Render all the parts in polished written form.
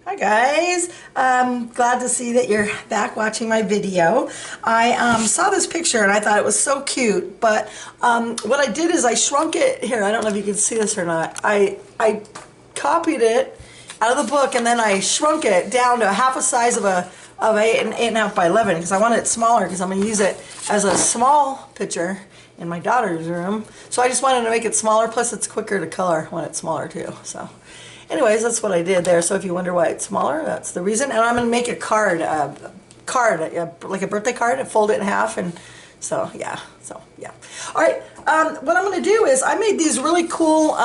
Hi guys, glad to see that you're back watching my video. I saw this picture and I thought it was so cute, but what I did is I shrunk it. Here, I don't know if you can see this or not. I copied it out of the book and then I shrunk it down to half a size of eight and a half by 11 because I wanted it smaller because I'm going to use it as a small picture in my daughter's room. So I just wanted to make it smaller, plus it's quicker to color when it's smaller too. So anyways, that's what I did there. So if you wonder why it's smaller, that's the reason. And I'm going to make a card, like a birthday card, and fold it in half. And so yeah. All right. What I'm going to do is I made these really cool.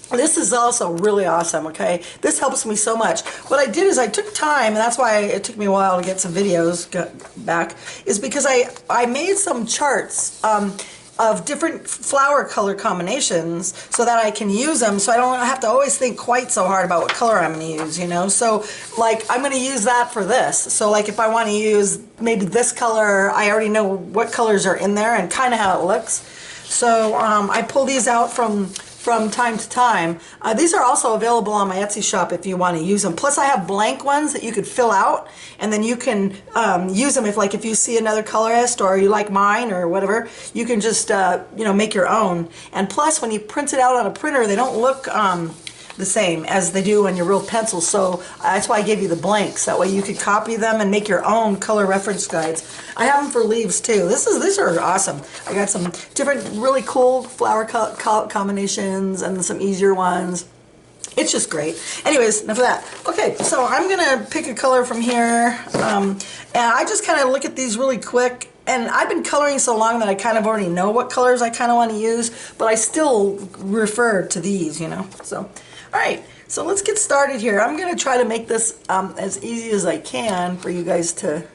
This is also really awesome. Okay, this helps me so much. What I did is I took time, and that's why it took me a while to get some videos back. Is because I made some charts. Of different flower color combinations so that I can use them, so I don't have to always think quite so hard about what color I'm going to use, you know. So like I'm going to use that for this. So like if I want to use maybe this color, I already know what colors are in there and kind of how it looks. So I pull these out from time to time. These are also available on my Etsy shop if you want to use them. Plus I have blank ones that you could fill out and then you can use them if you see another colorist or you like mine or whatever, you can just make your own. And plus when you print it out on a printer, they don't look the same as they do on your real pencils, so that's why I gave you the blanks. That way you could copy them and make your own color reference guides. I have them for leaves too. These are awesome. I got some different really cool flower combinations and some easier ones. It's just great. Anyways, enough of that. Okay, so I'm gonna pick a color from here, and I just kind of look at these really quick. And I've been coloring so long that I kind of already know what colors I kind of want to use, but I still refer to these, you know. So, all right, so let's get started here. I'm going to try to make this as easy as I can for you guys to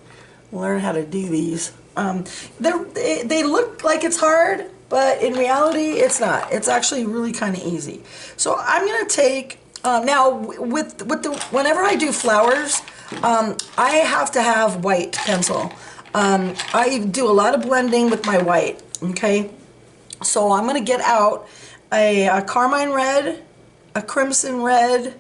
learn how to do these. They look like it's hard, but in reality, it's not. It's actually really kind of easy. So I'm going to take now whenever I do flowers, I have to have white pencil. I do a lot of blending with my white, okay? So I'm going to get out a carmine red, a crimson red,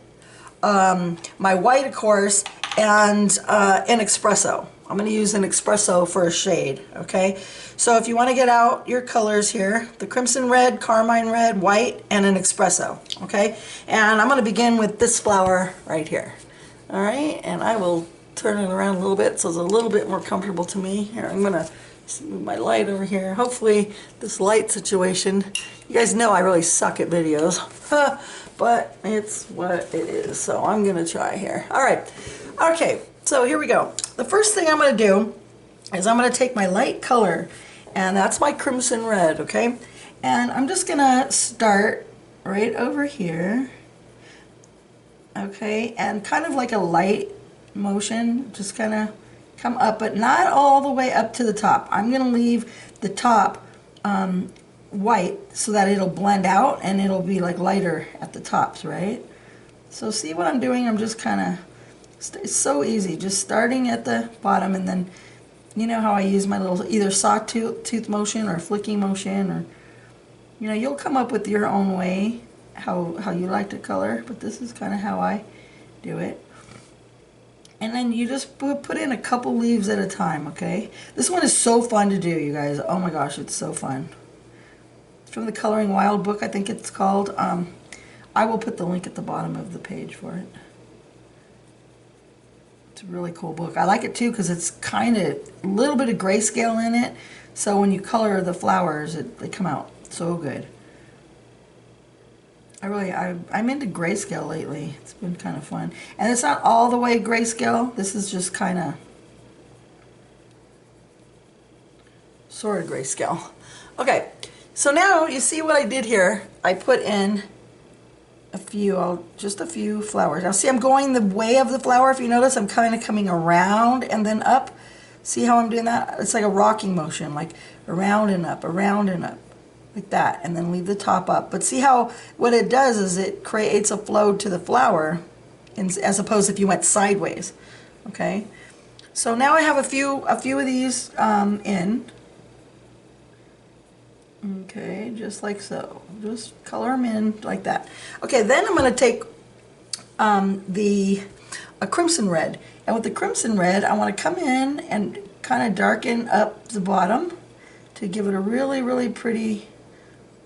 my white of course, and an espresso. I'm going to use an espresso for a shade, okay? So if you want to get out your colors here, the crimson red, carmine red, white, and an espresso, okay? And I'm going to begin with this flower right here, all right? And I will turn it around a little bit so it's a little bit more comfortable to me. Here, I'm going to move my light over here. Hopefully this light situation, you guys know I really suck at videos, but it's what it is. So I'm going to try here. All right. Okay, so here we go. The first thing I'm going to do is I'm going to take my light color, and that's my crimson red, okay? And I'm just going to start right over here, okay? And kind of like a light motion, just kind of come up, but not all the way up to the top. I'm going to leave the top white so that it'll blend out and it'll be like lighter at the tops, right? So see what I'm doing? I'm just kind of, it's so easy, just starting at the bottom, and then you know how I use my little either sawtooth motion or flicking motion, or you know, you'll come up with your own way how you like to color, but this is kind of how I do it. And then you just put in a couple leaves at a time, okay? This one is so fun to do, you guys. Oh my gosh, it's so fun. It's from the Coloring Wild book, I think it's called. I will put the link at the bottom of the page for it. It's a really cool book. I like it too because it's kind of a little bit of grayscale in it. So when you color the flowers, they come out so good. I'm into grayscale lately. It's been kind of fun. And it's not all the way grayscale. This is just kind of sort of grayscale. Okay, so now you see what I did here. I put in just a few flowers. Now see, I'm going the way of the flower. If you notice, I'm kind of coming around and then up. See how I'm doing that? It's like a rocking motion, like around and up, like that, and then leave the top up. But see how what it does is it creates a flow to the flower, as opposed to if you went sideways. Okay, so now I have a few of these in. Okay, just like so. Just color them in like that. Okay, then I'm going to take the a crimson red. And with the crimson red, I want to come in and kind of darken up the bottom to give it a really, really pretty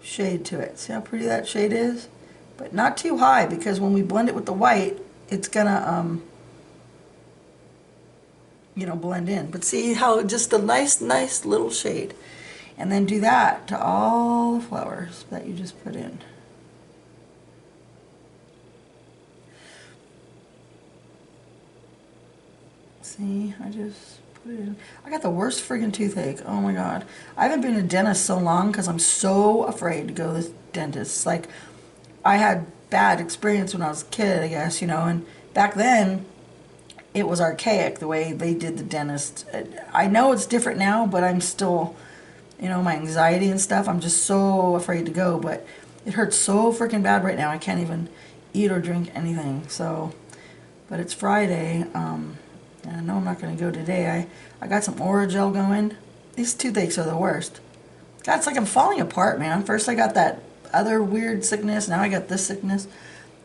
shade to it. See how pretty that shade is? But not too high, because when we blend it with the white, it's gonna, you know, blend in. But see how just a nice, nice little shade. And then do that to all the flowers that you just put in. See, I just put it in. I got the worst friggin' toothache. Oh my God. I haven't been to a dentist so long because I'm so afraid to go to the dentist. Like, I had bad experience when I was a kid, I guess, you know, and back then it was archaic the way they did the dentist. I know it's different now, but I'm still, you know, my anxiety and stuff, I'm just so afraid to go, but it hurts so freaking bad right now. I can't even eat or drink anything. So, but it's Friday, and I know I'm not going to go today. I got some Oragel going. These toothaches are the worst. God, it's like I'm falling apart, man. First I got that other weird sickness, now I got this sickness.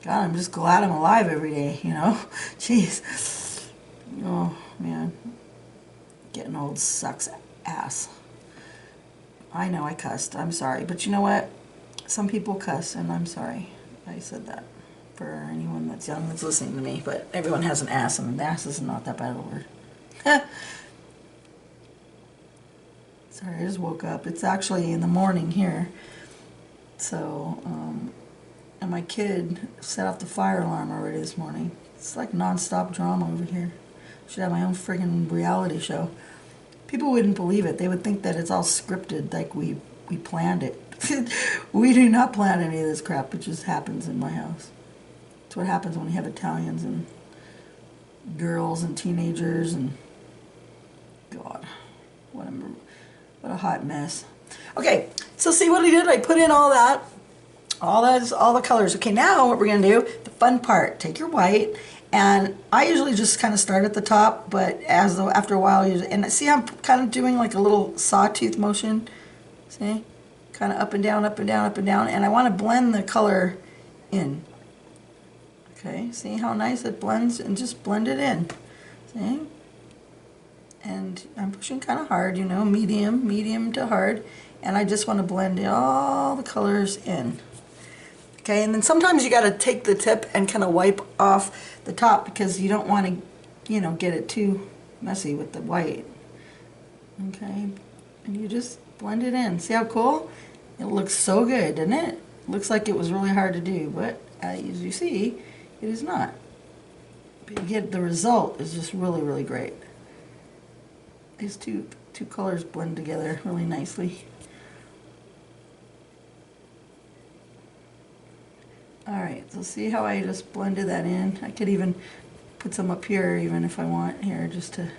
God, I'm just glad I'm alive every day, you know? Jeez. Oh, man. Getting old sucks ass. I know I cussed. I'm sorry. But you know what? Some people cuss, and I'm sorry I said that. For anyone that's young that's listening to me. But everyone has an ass, and an ass is not that bad of a word. Sorry, I just woke up. It's actually in the morning here. So, and my kid set off the fire alarm already this morning. It's like non-stop drama over here. Should have my own friggin' reality show. People wouldn't believe it. They would think that it's all scripted, like we planned it. We do not plan any of this crap. It just happens in my house. It's what happens when you have Italians and girls and teenagers and God, what a hot mess. Okay, so see what I did? I put in all the colors. Okay, now what we're gonna do, the fun part. Take your white, and I usually just kind of start at the top, but after a while, and see I'm kind of doing like a little sawtooth motion. See, kind of up and down, up and down, up and down, and I want to blend the color in. Okay, see how nice it blends, and just blend it in. See? And I'm pushing kind of hard, you know, medium to hard, and I just want to blend all the colors in. Okay, and then sometimes you got to take the tip and kind of wipe off the top because you don't want to, you know, get it too messy with the white. Okay, and you just blend it in. See how cool? It looks so good, doesn't it? Looks like it was really hard to do, but as you see, it is not. But you get the result is just really, really great. These two colors blend together really nicely. Alright, so see how I just blended that in? I could even put some up here even if I want here, just to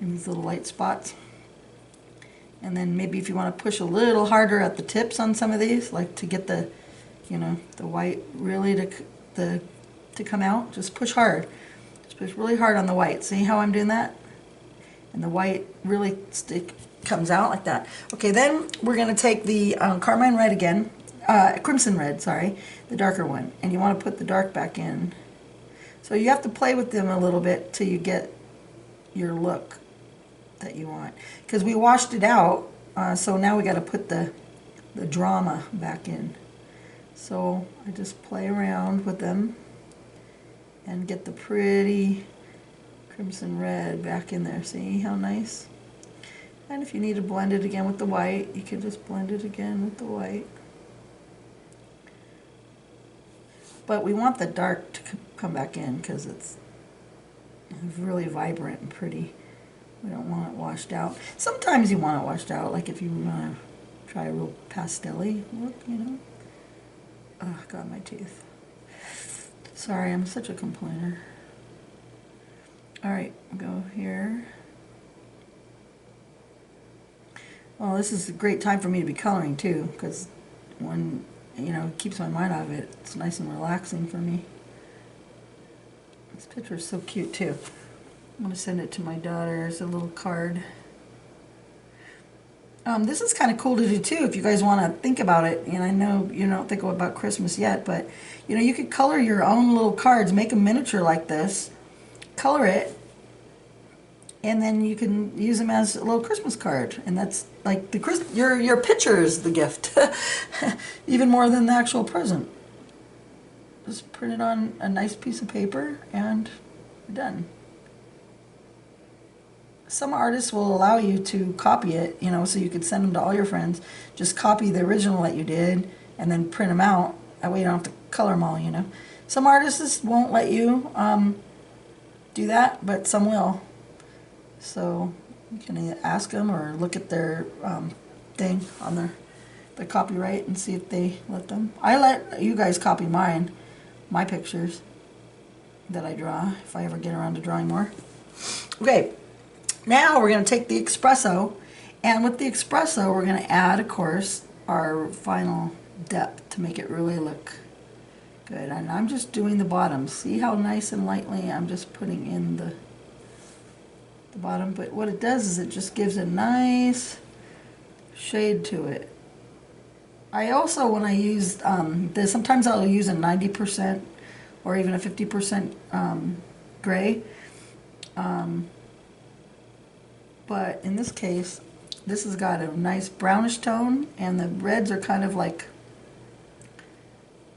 in these little light spots. And then maybe if you want to push a little harder at the tips on some of these, like to get the, you know, the white really to come out, just push hard. Just push really hard on the white. See how I'm doing that? And the white really comes out like that. Okay, then we're going to take the carmine red again, crimson red, sorry, the darker one. And you want to put the dark back in. So you have to play with them a little bit till you get your look that you want. Because we washed it out, so now we got to put the drama back in. So I just play around with them and get the pretty crimson red back in there. See how nice? And if you need to blend it again with the white, you can just blend it again with the white. But we want the dark to come back in because it's really vibrant and pretty. We don't want it washed out. Sometimes you want it washed out, like if you want to try a real pastel-y look, you know. Oh, God, my teeth. Sorry, I'm such a complainer. Alright, go here. Well, this is a great time for me to be coloring too, because when, you know, it keeps my mind out of it. It's nice and relaxing for me. This picture is so cute too. I'm going to send it to my daughter as a little card. This is kind of cool to do too if you guys want to think about it. And I know you don't think about Christmas yet, but you know, you could color your own little cards, make a miniature like this, color it, and then you can use them as a little Christmas card. And that's like the your picture is the gift, even more than the actual present. Just print it on a nice piece of paper and you're done. Some artists will allow you to copy it, you know, so you could send them to all your friends. Just copy the original that you did and then print them out. That way you don't have to color them all, you know. Some artists won't let you do that, but some will. So you can either ask them or look at their thing on their copyright and see if they let them. I let you guys copy my pictures that I draw, if I ever get around to drawing more. Okay, now we're going to take the espresso, and with the espresso we're going to add, of course, our final depth to make it really look good. And I'm just doing the bottom. See how nice and lightly I'm just putting in the bottom, but what it does is it just gives a nice shade to it. I also, when I use this, sometimes I'll use a 90% or even a 50% gray. But in this case, this has got a nice brownish tone, and the reds are kind of like,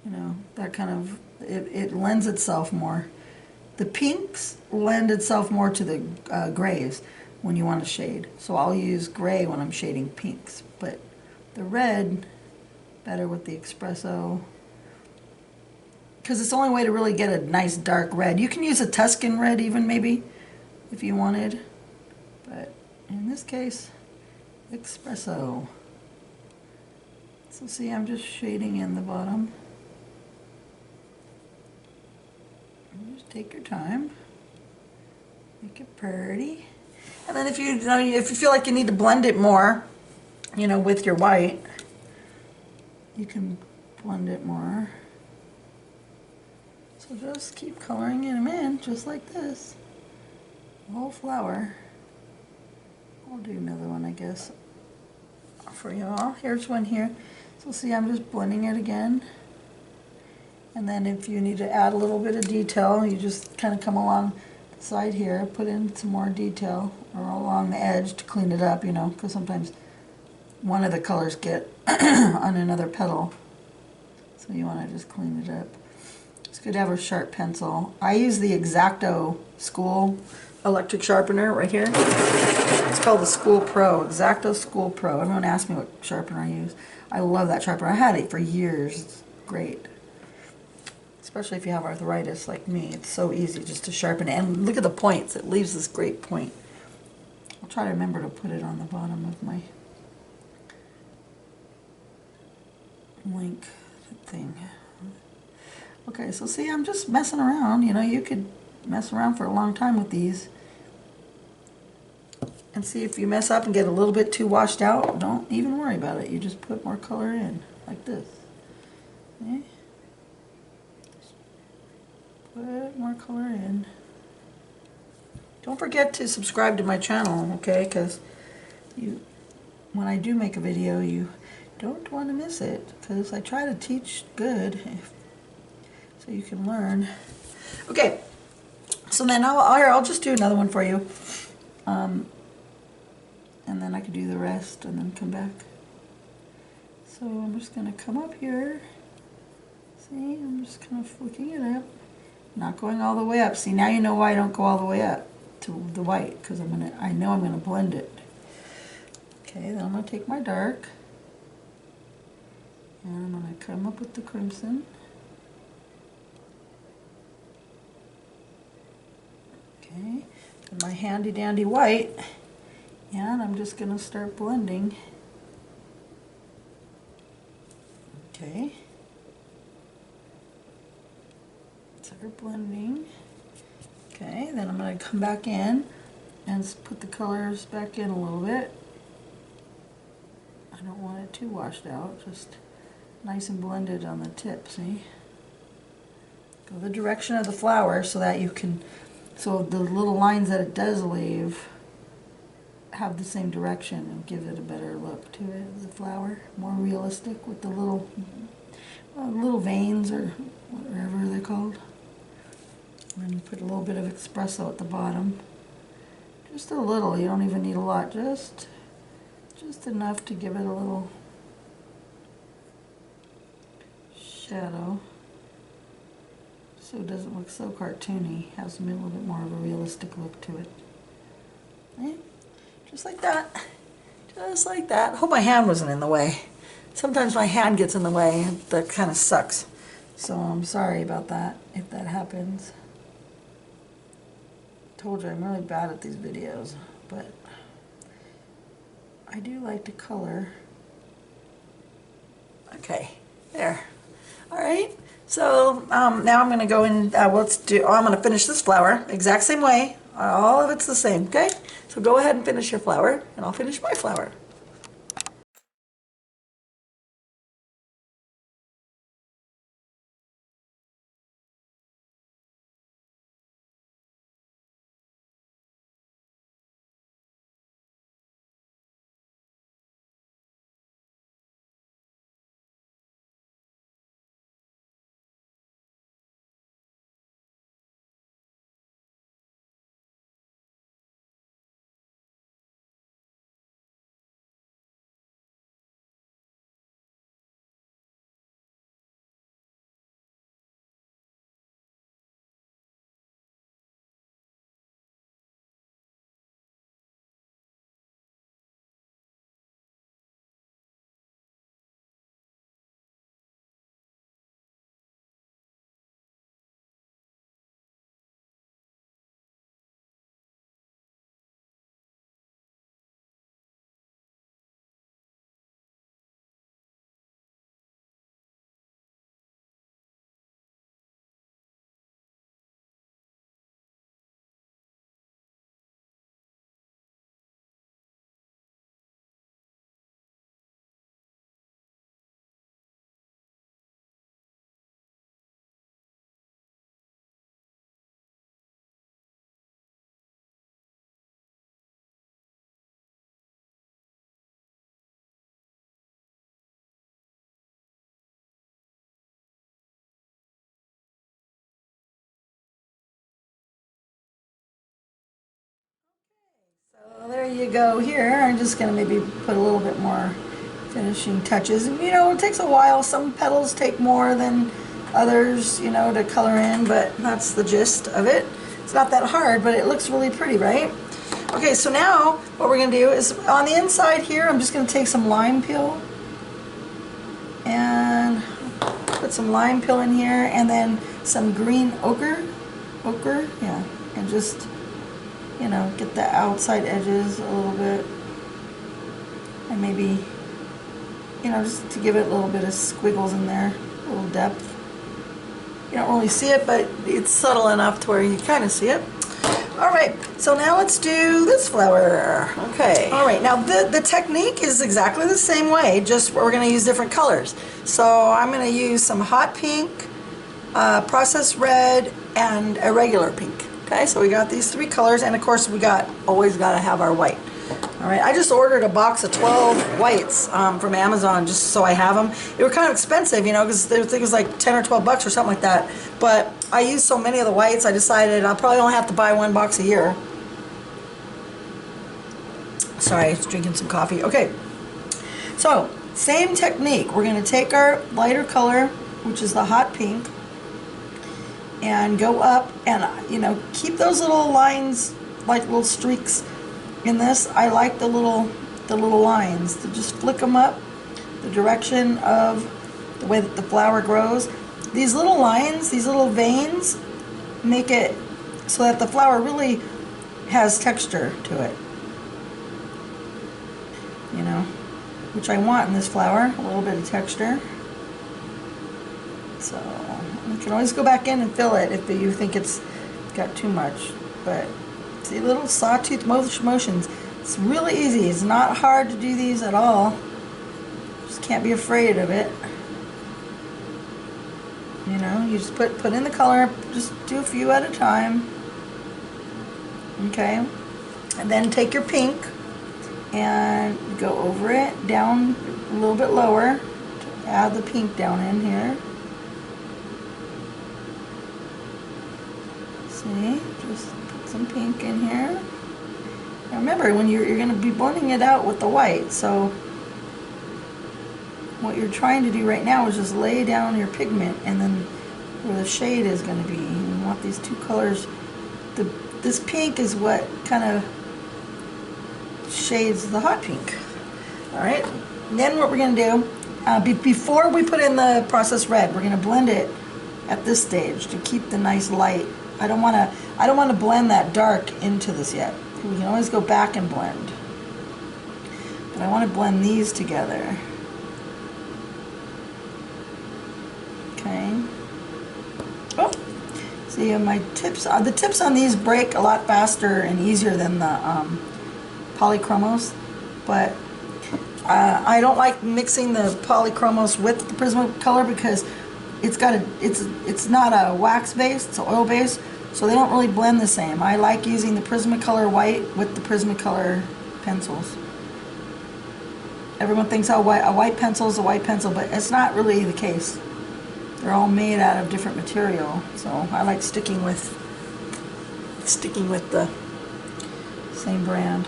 you know, that kind of, it lends itself more. The pinks lend itself more to the grays when you want to shade. So I'll use gray when I'm shading pinks, but the red better with the espresso, because it's the only way to really get a nice dark red. You can use a Tuscan red even, maybe, if you wanted, but in this case, espresso. So see, I'm just shading in the bottom. Just take your time, make it pretty, and then if you feel like you need to blend it more, you know, with your white, you can blend it more. So just keep coloring them in, just like this. The whole flower. I'll do another one, I guess, for y'all. Here's one here. So see, I'm just blending it again. And then if you need to add a little bit of detail, you just kind of come along the side here, put in some more detail, or along the edge to clean it up, you know, because sometimes one of the colors get on another petal. So you want to just clean it up. It's good to have a sharp pencil. I use the X-acto School electric sharpener right here. It's called the School Pro, X-acto School Pro. Everyone asks me what sharpener I use. I love that sharpener. I had it for years. It's great. Especially if you have arthritis like me. It's so easy just to sharpen it. And look at the points. It leaves this great point. I'll try to remember to put it on the bottom of my link thing. Okay, so see, I'm just messing around. You know, you could mess around for a long time with these. And see, if you mess up and get a little bit too washed out, don't even worry about it. You just put more color in, like this. Okay? Just put more color in. Don't forget to subscribe to my channel, okay? Because when I do make a video, you don't want to miss it, because I try to teach good so you can learn. Okay, so then I'll just do another one for you, and then I can do the rest and then come back. So I'm just going to come up here. See, I'm just kind of flicking it up, not going all the way up. See, now you know why I don't go all the way up to the white, because I know I'm going to blend it. Okay, then I'm going to take my dark, and I'm going to come up with the crimson. Okay, and my handy dandy white, and I'm just going to start blending. Okay, start blending. Okay, then I'm going to come back in and put the colors back in a little bit. I don't want it too washed out, just nice and blended on the tip, see? Go the direction of the flower so that you can, so the little lines that it does leave have the same direction and give it a better look to it, the flower, more realistic with the little veins or whatever they're called. I'm going to put a little bit of espresso at the bottom. Just a little, you don't even need a lot, just enough to give it a little shadow so it doesn't look so cartoony. It has a little bit more of a realistic look to it. Okay? Just like that. Just like that. I hope my hand wasn't in the way. Sometimes my hand gets in the way, and that kind of sucks. So I'm sorry about that if that happens. Told you I'm really bad at these videos, but I do like to color. Okay, there. All right. So now I'm going to go in. I'm going to finish this flower exact same way. All of it's the same. Okay. So go ahead and finish your flower, and I'll finish my flower. So there you go here. I'm just going to maybe put a little bit more finishing touches. And, you know, it takes a while. Some petals take more than others, you know, to color in, but that's the gist of it. It's not that hard, but it looks really pretty, right? Okay, so now what we're going to do is on the inside here, I'm just going to take some lime peel and put some lime peel in here, and then some green ochre, yeah, and just, you know, get the outside edges a little bit, and maybe, you know, just to give it a little bit of squiggles in there, a little depth. You don't really see it, but it's subtle enough to where you kind of see it. All right, so now let's do this flower. Okay. All right, now the technique is exactly the same way, just we're going to use different colors. So I'm going to use some hot pink, processed red, and a regular pink. Okay, so we got these three colors, and of course we always got to have our white. All right, I just ordered a box of 12 whites from Amazon just so I have them. They were kind of expensive, you know, because I think it was like 10 or 12 bucks or something like that. But I used so many of the whites, I decided I'll probably only have to buy one box a year. Sorry, I was drinking some coffee. Okay, so same technique. We're going to take our lighter color, which is the hot pink, and go up and, you know, keep those little lines, like little streaks in this. I like the little lines, to just flick them up the direction of the way that the flower grows. These little lines, these little veins, make it so that the flower really has texture to it, you know, which I want in this flower, a little bit of texture. So you can always go back in and fill it if you think it's got too much, but see, little sawtooth motions. It's really easy. It's not hard to do these at all. Just can't be afraid of it. You know, you just put in the color, just do a few at a time. Okay, and then take your pink and go over it, down a little bit lower, to add the pink down in here. See, just put some pink in here. Now remember, when you're going to be blending it out with the white, so what you're trying to do right now is just lay down your pigment, and then where the shade is going to be. You want these two colors. This pink is what kind of shades the hot pink. All right. And then what we're going to do, before we put in the processed red, we're going to blend it at this stage to keep the nice light. I don't want to blend that dark into this yet. We can always go back and blend. But I want to blend these together. Okay. Oh, see, my tips, the tips on these break a lot faster and easier than the polychromos, but I don't like mixing the polychromos with the Prismacolor because it's not a wax base, it's an oil base, so they don't really blend the same. I like using the Prismacolor white with the Prismacolor pencils. Everyone thinks a white pencil is a white pencil, but it's not really the case. They're all made out of different material, so I like sticking with the same brand.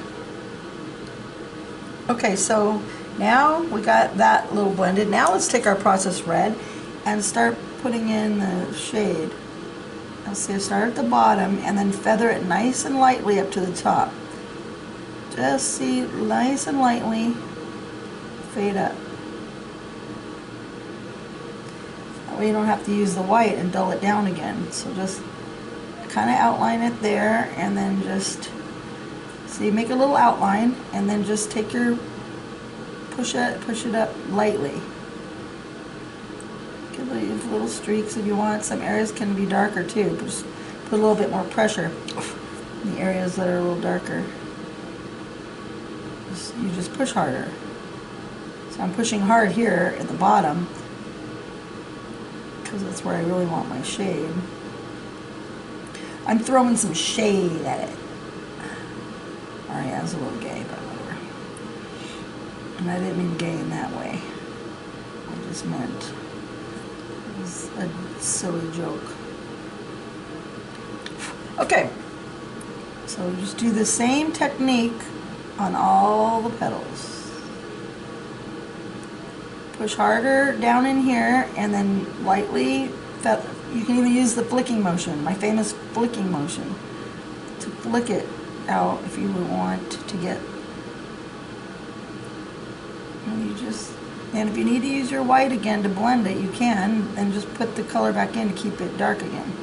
Okay, so now we got that little blended. Now let's take our processed red and start putting in the shade. Now see, I start at the bottom and then feather it nice and lightly up to the top. Just see, nice and lightly fade up. That way you don't have to use the white and dull it down again. So just kind of outline it there, and then just see, make a little outline, and then just take your push it up lightly. Give it little streaks if you want. Some areas can be darker too, but just put a little bit more pressure in the areas that are a little darker. You just push harder. So I'm pushing hard here at the bottom because that's where I really want my shade. I'm throwing some shade at it. Alright, that was a little gay, but whatever. And I didn't mean gay in that way. I just meant it was a silly joke. Okay, so just do the same technique on all the petals. Push harder down in here, and then lightly, you can even use the flicking motion, my famous flicking motion, to flick it out if you want to get, and if you need to use your white again to blend it, you can, and just put the color back in to keep it dark again.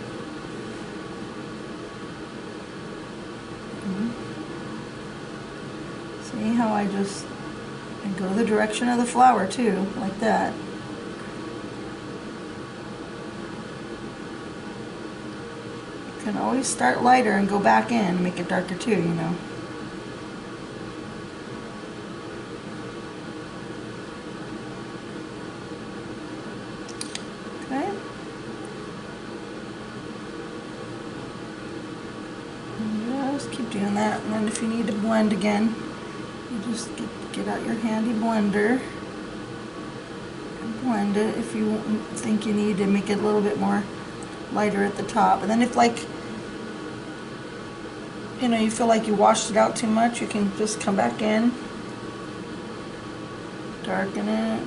See how I go the direction of the flower too, like that. You can always start lighter and go back in and make it darker too, you know. Okay. And just keep doing that, and then if you need to blend again, you just get out your handy blender and blend it if you think you need to make it a little bit more lighter at the top. And then if, like, you know, you feel like you washed it out too much, you can just come back in, darken it,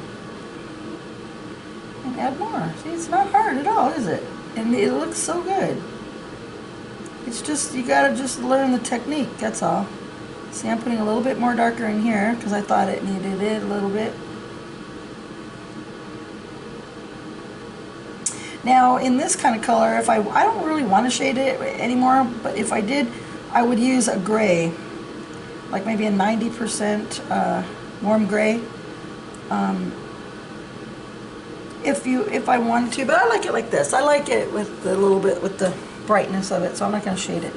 and add more. See, it's not hard at all, is it? And it looks so good. It's just, you gotta just learn the technique, that's all. See, I'm putting a little bit more darker in here because I thought it needed it a little bit. Now, in this kind of color, if I don't really want to shade it anymore, but if I did, I would use a gray, like maybe a 90% warm gray, if I wanted to. But I like it like this. I like it with a little bit with the brightness of it, so I'm not going to shade it.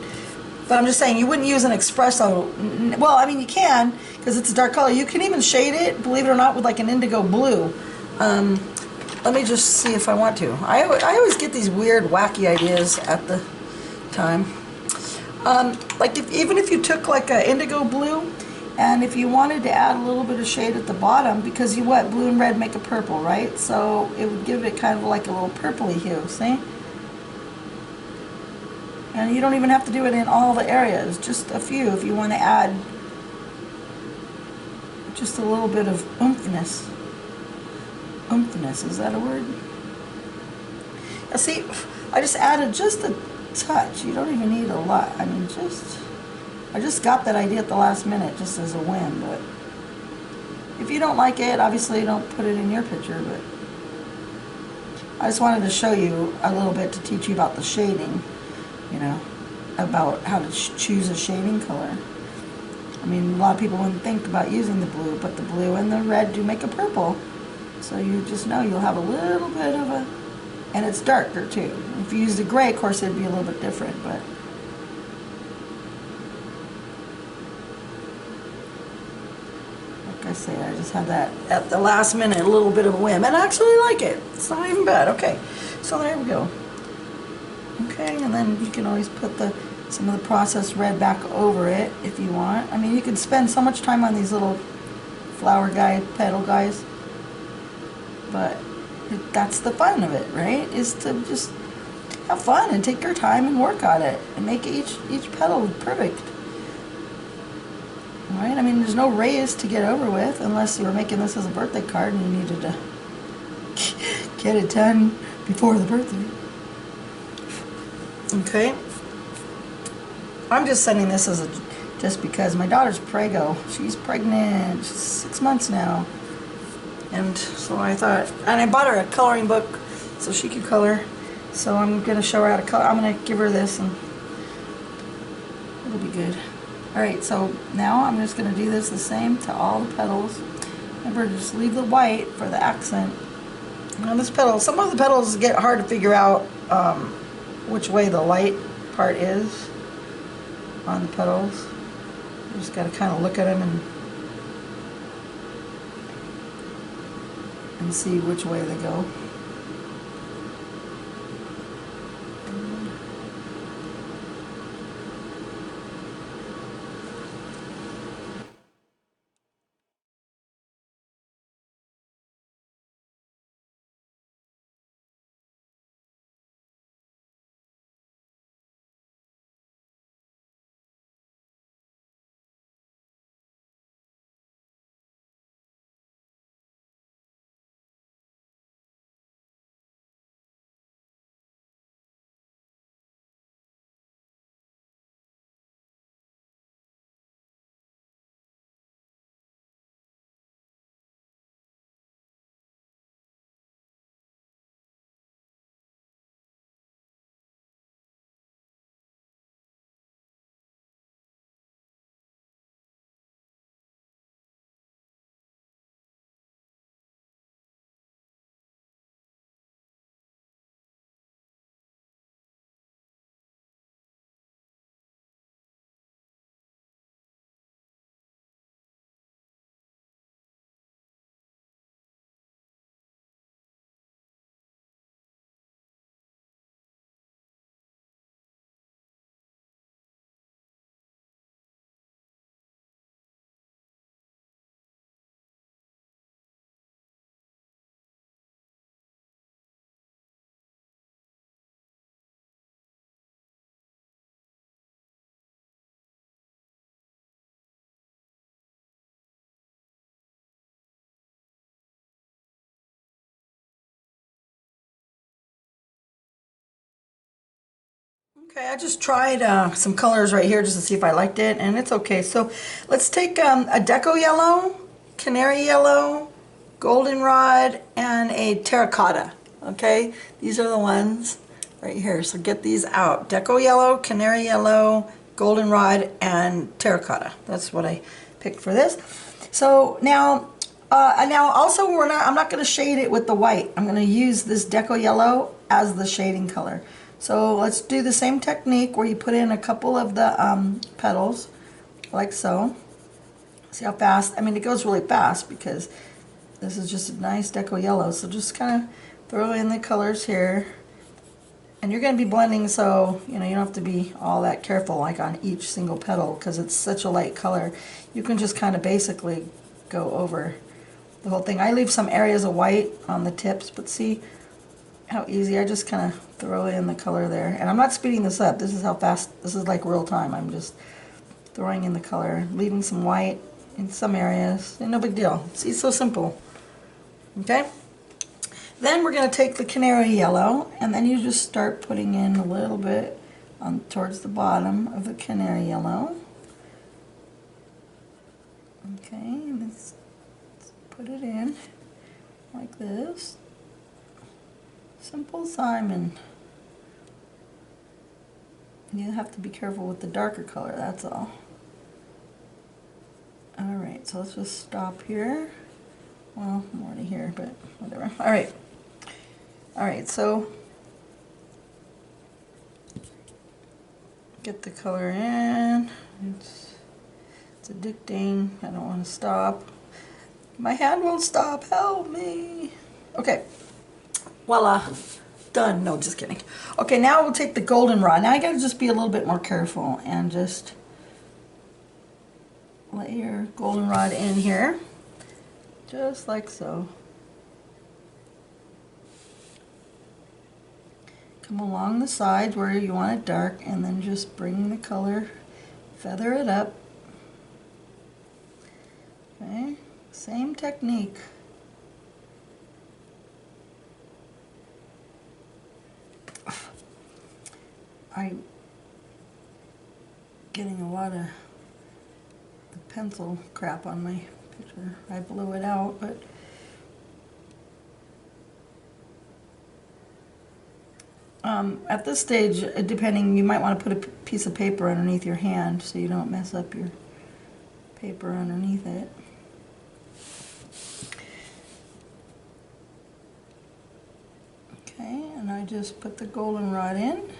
But I'm just saying, you wouldn't use an espresso. Well, I mean, you can, because it's a dark color. You can even shade it, believe it or not, with like an indigo blue. Let me just see if I want to. I always get these weird, wacky ideas at the time. Like even if you took like an indigo blue, and if you wanted to add a little bit of shade at the bottom, because blue and red make a purple, right? So it would give it kind of like a little purpley hue, see? And you don't even have to do it in all the areas, just a few if you want to add just a little bit of oomphness. Oomphness, is that a word? Now see, I just added just a touch. You don't even need a lot. I mean, I just got that idea at the last minute just as a whim, but if you don't like it, obviously don't put it in your picture, but I just wanted to show you a little bit to teach you about the shading, you know, about how to choose a shading color. I mean, a lot of people wouldn't think about using the blue, but the blue and the red do make a purple. So you just know you'll have a little bit of a, and it's darker too. If you used a gray, of course, it'd be a little bit different, but like I say, I just had that at the last minute, a little bit of a whim, and I actually like it. It's not even bad. Okay, so there we go. Okay, and then you can always put some of the processed red back over it if you want. I mean, you can spend so much time on these little flower petal guys, but that's the fun of it, right? Is to just have fun and take your time and work on it and make each petal perfect. All right? I mean, there's no race to get over with unless you were making this as a birthday card and you needed to get it done before the birthday. Okay. I'm just sending this as just because my daughter's prego. She's pregnant. She's 6 months now. And so I thought, and I bought her a coloring book so she could color. So I'm going to show her how to color. I'm going to give her this and it'll be good. Alright, so now I'm just going to do this the same to all the petals. Remember, just leave the white for the accent. Now this petal, some of the petals get hard to figure out which way the light part is on the petals. You just got to kind of look at them and see which way they go. Okay, I just tried some colors right here just to see if I liked it, and it's okay. So let's take a deco yellow, canary yellow, goldenrod, and a terracotta. Okay, these are the ones right here. So get these out. Deco yellow, canary yellow, goldenrod, and terracotta. That's what I picked for this. So now also I'm not going to shade it with the white. I'm going to use this deco yellow as the shading color. So let's do the same technique where you put in a couple of the petals, like so. See how fast? I mean, it goes really fast because this is just a nice deco yellow. So just kind of throw in the colors here. And you're going to be blending, so you know you don't have to be all that careful like on each single petal because it's such a light color. You can just kind of basically go over the whole thing. I leave some areas of white on the tips, but see how easy. I just kind of throw in the color there. And I'm not speeding this up. This is how fast, this is like real time. I'm just throwing in the color, leaving some white in some areas. And no big deal. See, it's so simple. Okay? Then we're going to take the canary yellow, and then you just start putting in a little bit on towards the bottom of the canary yellow. Okay, and let's put it in like this. Simple Simon. You have to be careful with the darker color, that's all. Alright, so let's just stop here. Well, I'm already here, but whatever. Alright. Alright, so get the color in. It's addicting. I don't want to stop. My hand won't stop. Help me. Okay. Voila. Done. No, just kidding. Okay, now we'll take the goldenrod. Now you gotta just be a little bit more careful and just lay your goldenrod in here. Just like so. Come along the sides where you want it dark, and then just bring the color, feather it up. Okay, same technique. I'm getting a lot of the pencil crap on my picture. I blew it out, but at this stage, depending, you might want to put a piece of paper underneath your hand so you don't mess up your paper underneath it. Okay, and I just put the goldenrod in.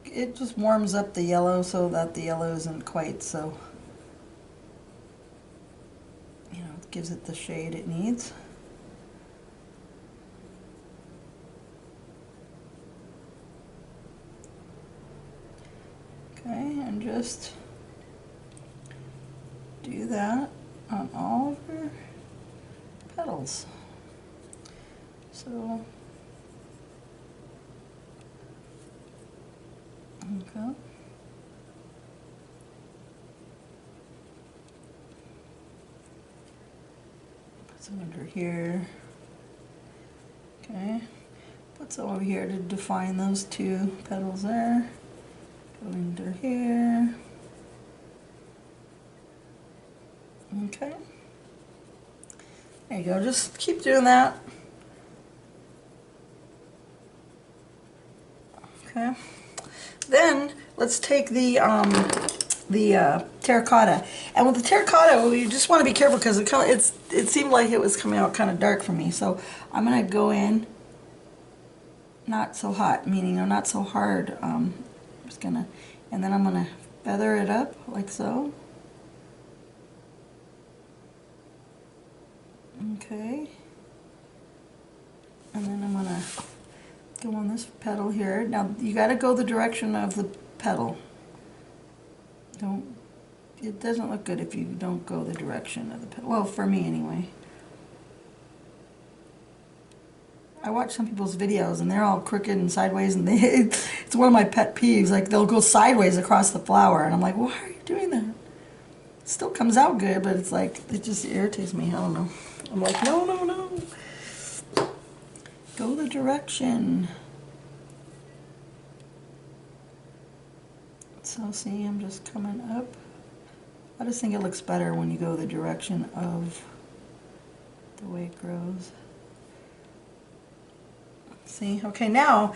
It just warms up the yellow so that the yellow isn't quite so, you know, it gives it the shade it needs. Okay, and just do that on all of your petals. So, okay. Put some under here. Okay. Put some over here to define those two petals there. Go under here. Okay. There you go. Just keep doing that. Okay. Then let's take the terracotta, and with the terracotta, we just want to be careful because it seemed like it was coming out kind of dark for me. So I'm gonna go in not so hot, meaning not so hard. I'm just gonna, and then I'm gonna feather it up like so. Okay. And then I'm gonna go on this petal here. Now you got to go the direction of the petal. It doesn't look good if you don't go the direction of the petal. Well, for me anyway. I watch some people's videos and they're all crooked and sideways, and it's one of my pet peeves. Like they'll go sideways across the flower, and I'm like, why are you doing that? It still comes out good, but it's like it just irritates me. I don't know. I'm like, no, no, no. Go the direction. So see, I'm just coming up. I just think it looks better when you go the direction of the way it grows. See, okay, now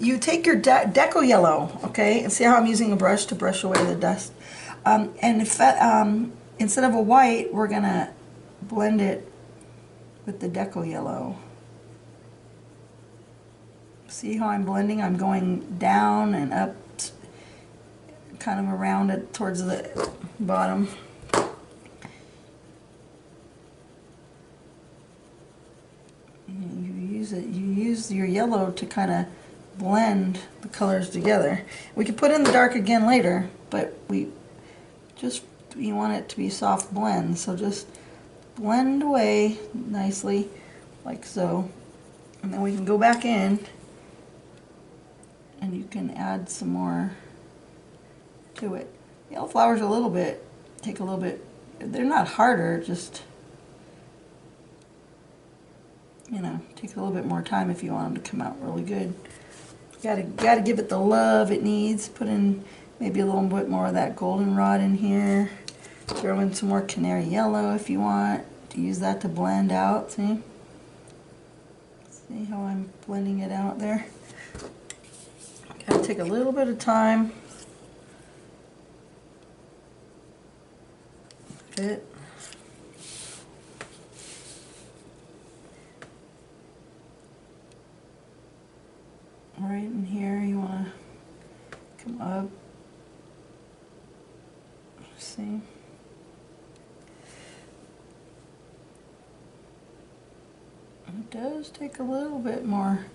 you take your deco yellow, okay, and see how I'm using a brush to brush away the dust. And if instead of a white, we're gonna blend it with the deco yellow. See how I'm blending? I'm going down and up, kind of around it towards the bottom. You use your yellow to kind of blend the colors together. We could put in the dark again later, but you want it to be soft blend, so just blend away nicely, like so. And then we can go back in and you can add some more to it. Yellow flowers take a little bit, they're not harder, just, you know, take a little bit more time if you want them to come out really good. Gotta give it the love it needs. Put in maybe a little bit more of that goldenrod in here. Throw in some more canary yellow if you want to use that to blend out. See how I'm blending it out there? Gotta take a little bit of time. It. Right in here, you want to come up. See? It does take a little bit more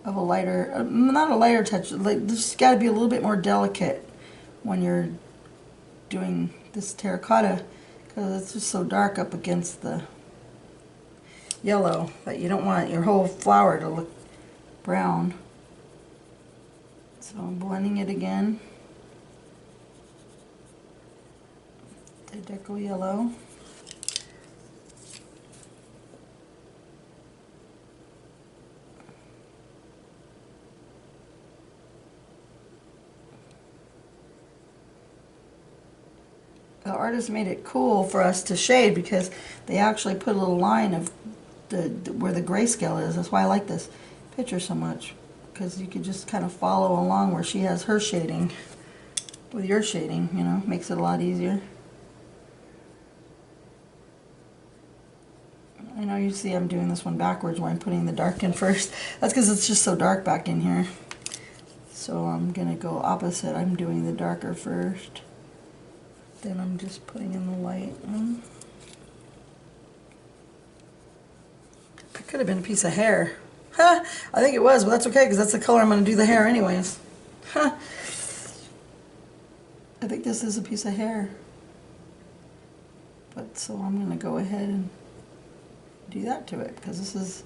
of a lighter, not a lighter touch, like this got to be a little bit more delicate when you're doing this terracotta, because it's just so dark up against the yellow that you don't want your whole flower to look brown. So I'm blending it again. The deco yellow. The artist made it cool for us to shade because they actually put a little line of where the grayscale is. That's why I like this picture so much, because you could just kind of follow along where she has her shading with your shading, you know, makes it a lot easier. I know you see I'm doing this one backwards where I'm putting the dark in first. That's because it's just so dark back in here. So I'm going to go opposite. I'm doing the darker first. Then I'm just putting in the light. That could have been a piece of hair. Huh, I think it was, but that's okay because that's the color I'm going to do the hair anyways. Huh. I think this is a piece of hair. But so I'm going to go ahead and do that to it because this is...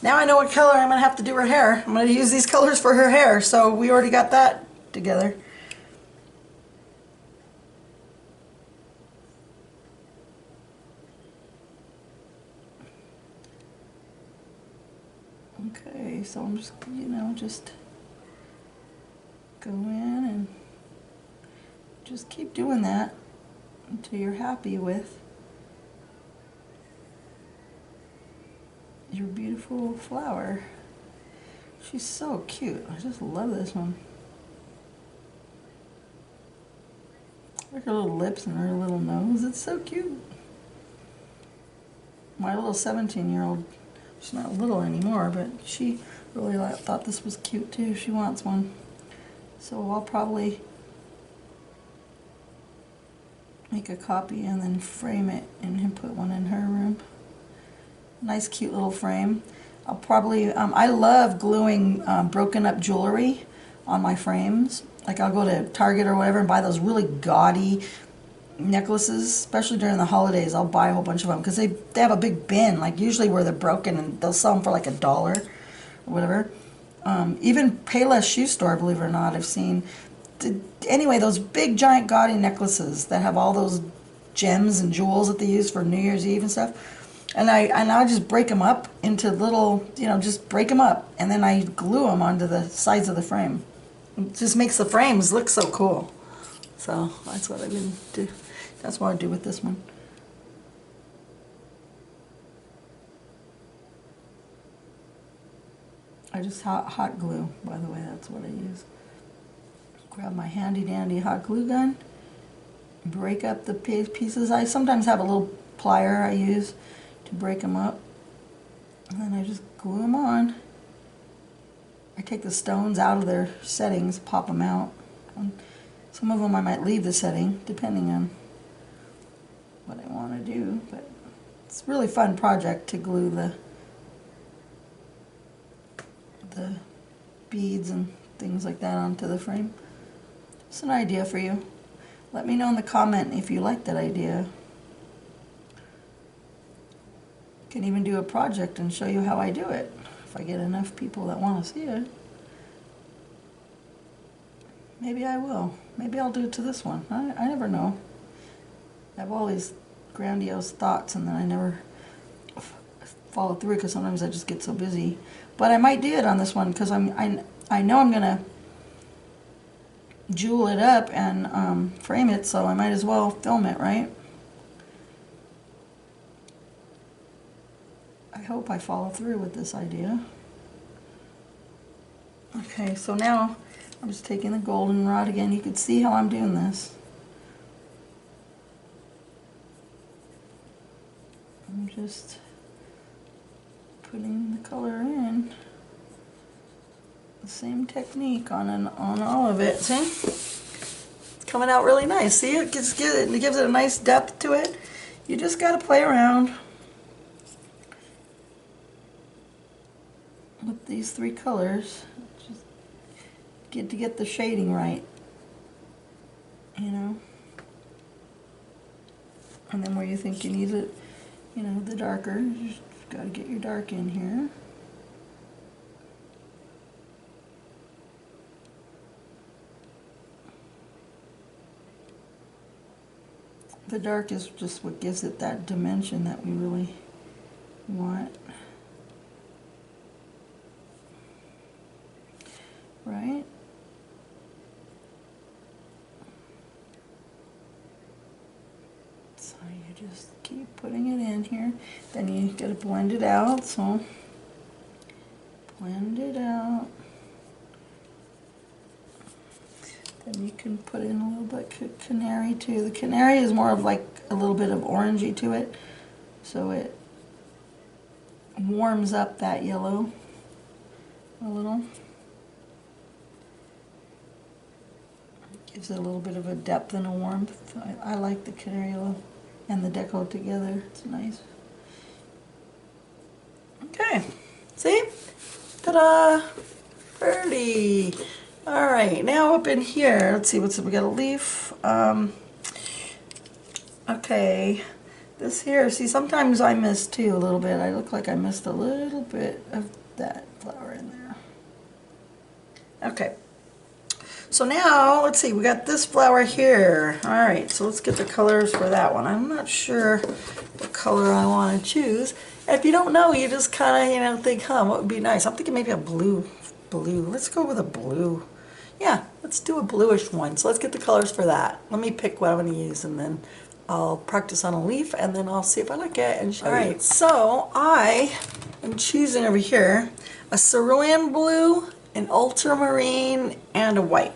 Now I know what color I'm going to have to do her hair. I'm going to use these colors for her hair, so we already got that together. Okay, so I'm just, you know, just go in and just keep doing that until you're happy with your beautiful flower. She's so cute. I just love this one. Look at her little lips and her little nose. It's so cute. My little 17-year-old, she's not little anymore, but she really thought this was cute too. She wants one. So I'll probably make a copy and then frame it and put one in her room. Nice cute little frame. I'll probably, I love gluing broken up jewelry on my frames. Like I'll go to Target or whatever and buy those really gaudy necklaces, especially during the holidays. I'll buy a whole bunch of them because they have a big bin, like usually where they're broken, and they'll sell them for like $1 or whatever. Even Payless shoe store, believe it or not, I've seen. Anyway, those big giant gaudy necklaces that have all those gems and jewels that they use for New Year's Eve and stuff. And I just break them up into little, you know, just break them up, and then I glue them onto the sides of the frame. It just makes the frames look so cool. So that's what I've been doing. That's what I do with this one. I just hot glue, by the way, that's what I use. Grab my handy dandy hot glue gun, break up the pieces. I sometimes have a little plier I use to break them up, and then I just glue them on. I take the stones out of their settings, pop them out. Some of them I might leave the setting, depending on what I want to do, but it's a really fun project to glue the beads and things like that onto the frame. It's an idea for you. Let me know in the comment if you like that idea. Can even do a project and show you how I do it, if I get enough people that want to see it. Maybe I will. Maybe I'll do it to this one. I never know. I have all these grandiose thoughts and then I never follow through because sometimes I just get so busy. But I might do it on this one because I know I'm gonna jewel it up and frame it, so I might as well film it, right? I hope I follow through with this idea. Okay, so now I'm just taking the goldenrod again. You can see how I'm doing this. I'm just putting the color in. The same technique on all of it. See? It's coming out really nice. See, it gives it a nice depth to it. You just got to play around with these three colors. Just get the shading right. You know? And then where you think you need it, you know, the darker, you just got to get your dark in here. The dark is just what gives it that dimension that we really want. Right? So you just keep putting it in here. Then you got to blend it out. So blend it out. Then you can put in a little bit canary too. The canary is more of like a little bit of orangey to it, so it warms up that yellow a little. Gives it a little bit of a depth and a warmth. I like the canary and the deco together. It's nice. Okay, see? Ta-da! Pretty. All right, now up in here, let's see what's we got a leaf. Okay, this here, see sometimes I miss too a little bit. I look like I missed a little bit of that flower in there. Okay, so now let's see, we got this flower here. All right, so let's get the colors for that one. I'm not sure what color I want to choose. And if you don't know, you just kind of, you know, think, huh, what would be nice? I'm thinking maybe a blue. Let's go with a blue. Yeah, let's do a bluish one. So let's get the colors for that. Let me pick what I'm going to use and then I'll practice on a leaf and then I'll see if I like it and show you. All right, so I am choosing over here a cerulean blue, an ultramarine, and a white.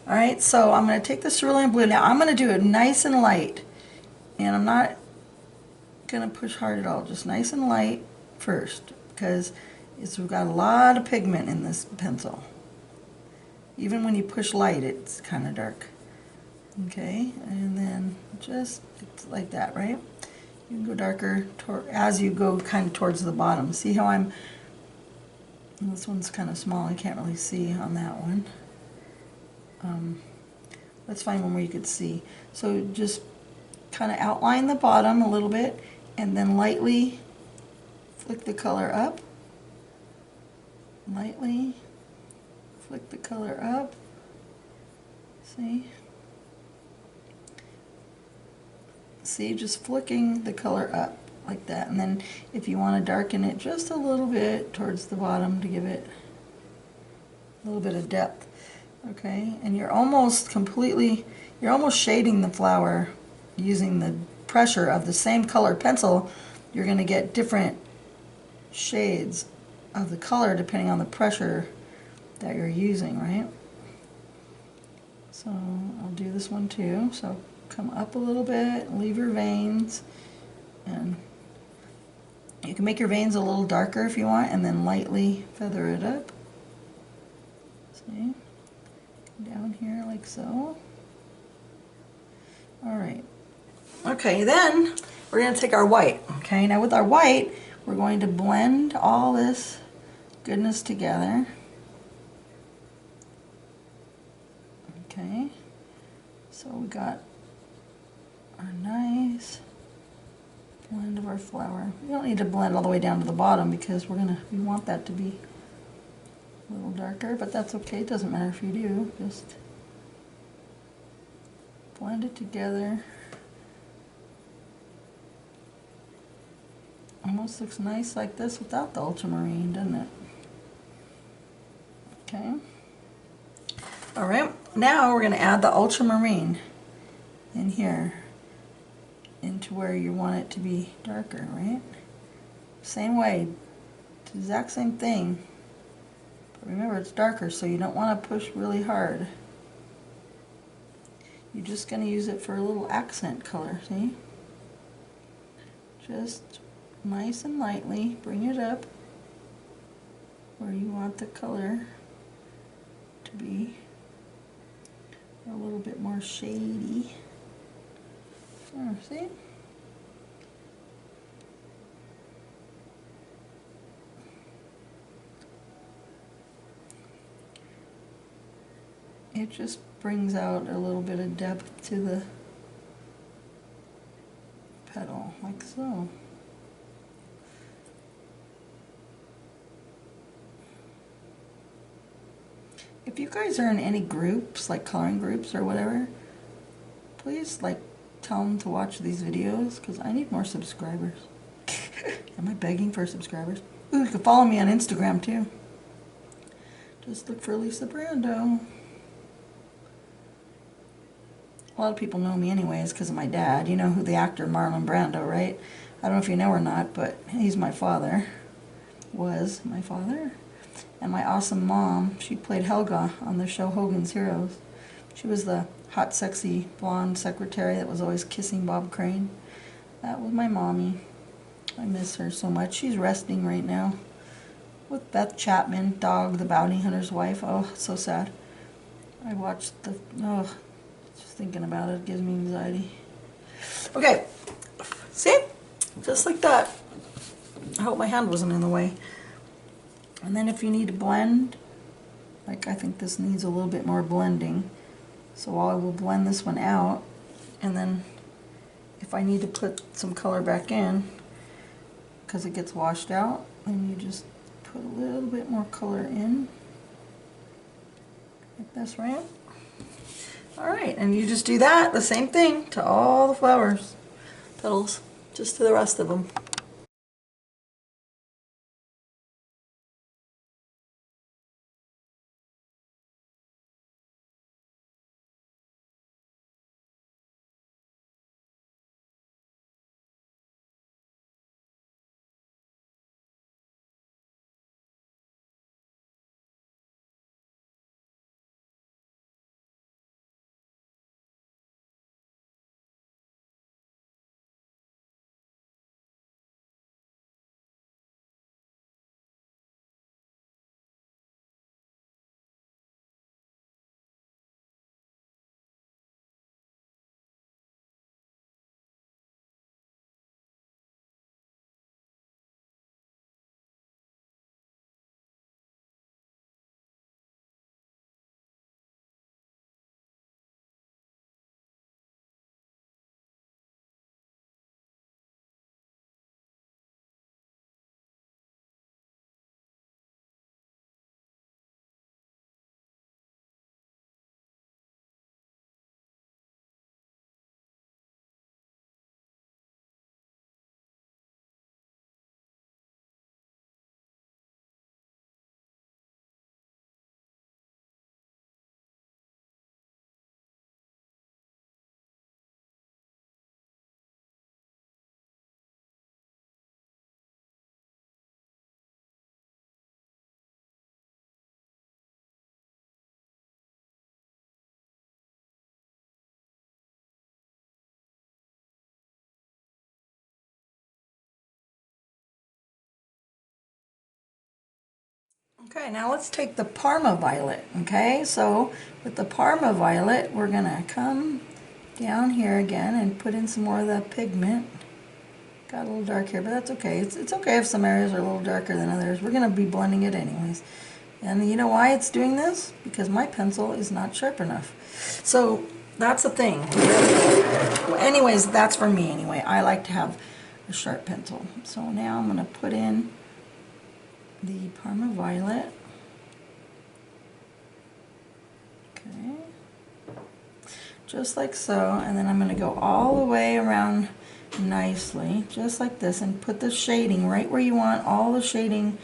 All right, so I'm going to take the cerulean blue. Now I'm going to do it nice and light. And I'm not going to push hard at all, just nice and light first because we've got a lot of pigment in this pencil. Even when you push light, it's kind of dark. Okay, and then just like that, right? You can go darker as you go kind of towards the bottom. See how this one's kind of small, I can't really see on that one. Let's find one where you could see. So just kind of outline the bottom a little bit and then lightly flick the color up. Lightly flick the color up. See? See, just flicking the color up like that. And then if you want to darken it just a little bit towards the bottom to give it a little bit of depth. Okay? And you're almost shading the flower using the pressure of the same colored pencil. You're going to get different shades of the color depending on the pressure that you're using, right? So I'll do this one too. So come up a little bit, leave your veins, and you can make your veins a little darker if you want and then lightly feather it up. See? Down here like so. Alright. Okay, then we're going to take our white. Okay, now with our white, we're going to blend all this goodness together. Okay, so we got our nice blend of our flower. We don't need to blend all the way down to the bottom because we want that to be a little darker, but that's okay. It doesn't matter if you do. Just blend it together. Almost looks nice like this without the ultramarine, doesn't it? Okay. All right, now we're going to add the ultramarine in here into where you want it to be darker, right? Same way, it's the exact same thing. But remember, it's darker, so you don't want to push really hard. You're just going to use it for a little accent color, see? Just nice and lightly bring it up where you want the color to be a little bit more shady. Oh, see? It just brings out a little bit of depth to the petal, like so. If you guys are in any groups, like coloring groups or whatever, please tell them to watch these videos because I need more subscribers. Am I begging for subscribers? Ooh, you can follow me on Instagram too. Just look for Lisa Brando. A lot of people know me anyways because of my dad. You know who the actor Marlon Brando, right? I don't know if you know or not, but he's my father. Was my father. And my awesome mom, she played Helga on the show Hogan's Heroes. She was the hot, sexy, blonde secretary that was always kissing Bob Crane. That was my mommy. I miss her so much. She's resting right now with Beth Chapman, Dog, the bounty hunter's wife. Oh, so sad. I watched just thinking about it gives me anxiety. Okay, see? Just like that. I hope my hand wasn't in the way. And then if you need to blend, I think this needs a little bit more blending. So I will blend this one out, and then if I need to put some color back in, because it gets washed out, then you just put a little bit more color in, like this, right? Alright, and you just do that, the same thing, to all the flowers, petals, just to the rest of them. Okay, now let's take the Parma Violet, okay? So with the Parma Violet, we're gonna come down here again and put in some more of the pigment. Got a little dark here, but that's okay. It's okay if some areas are a little darker than others. We're gonna be blending it anyways. And you know why it's doing this? Because my pencil is not sharp enough. So that's the thing. Anyways, that's for me anyway. I like to have a sharp pencil. So now I'm going to put in the Parma Violet. Okay. Just like so, and then I'm going to go all the way around nicely, just like this, and put the shading right where you want all the shading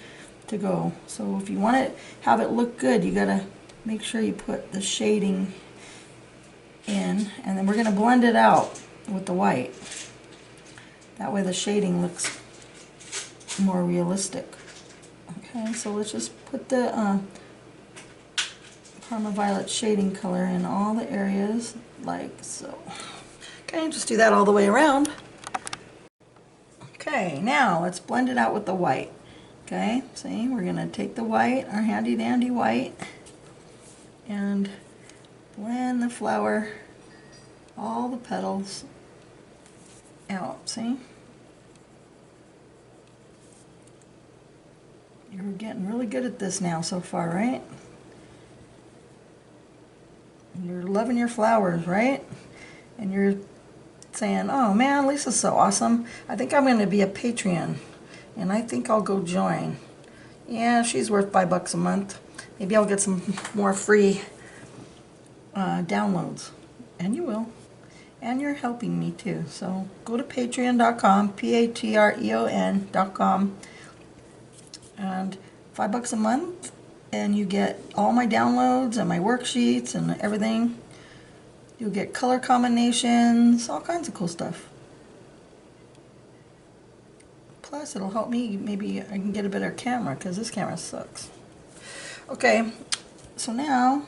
to go. So if you want to have it look good, you got to make sure you put the shading in, and then we're going to blend it out with the white. That way the shading looks more realistic. Okay, so let's just put the Parma Violet shading color in all the areas like so. Okay, just do that all the way around. Okay, now let's blend it out with the white. Okay, see, we're going to take the white, our handy dandy white, and blend the flower, all the petals out, see? You're getting really good at this now so far, right? You're loving your flowers, right? And you're saying, oh man, Lisa's so awesome. I think I'm going to be a Patreon, and I think I'll go join. Yeah, she's worth $5 a month. Maybe I'll get some more free downloads. And you will. And you're helping me too. So go to patreon.com, patreon.com, and $5 a month, and you get all my downloads and my worksheets and everything. You'll get color combinations, all kinds of cool stuff. Plus, it'll help me, maybe I can get a better camera, because this camera sucks. Okay, so now,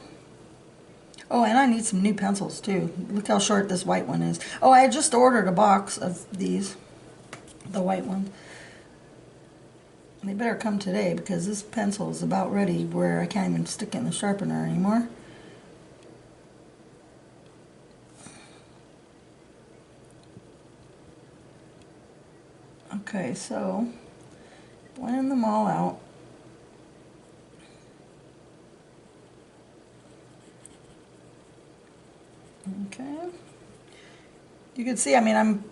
oh, and I need some new pencils too. Look how short this white one is. Oh, I just ordered a box of these, the white ones. They better come today, because this pencil is about ready where I can't even stick it in the sharpener anymore. Okay, so blend them all out. Okay. You can see, I mean, I'm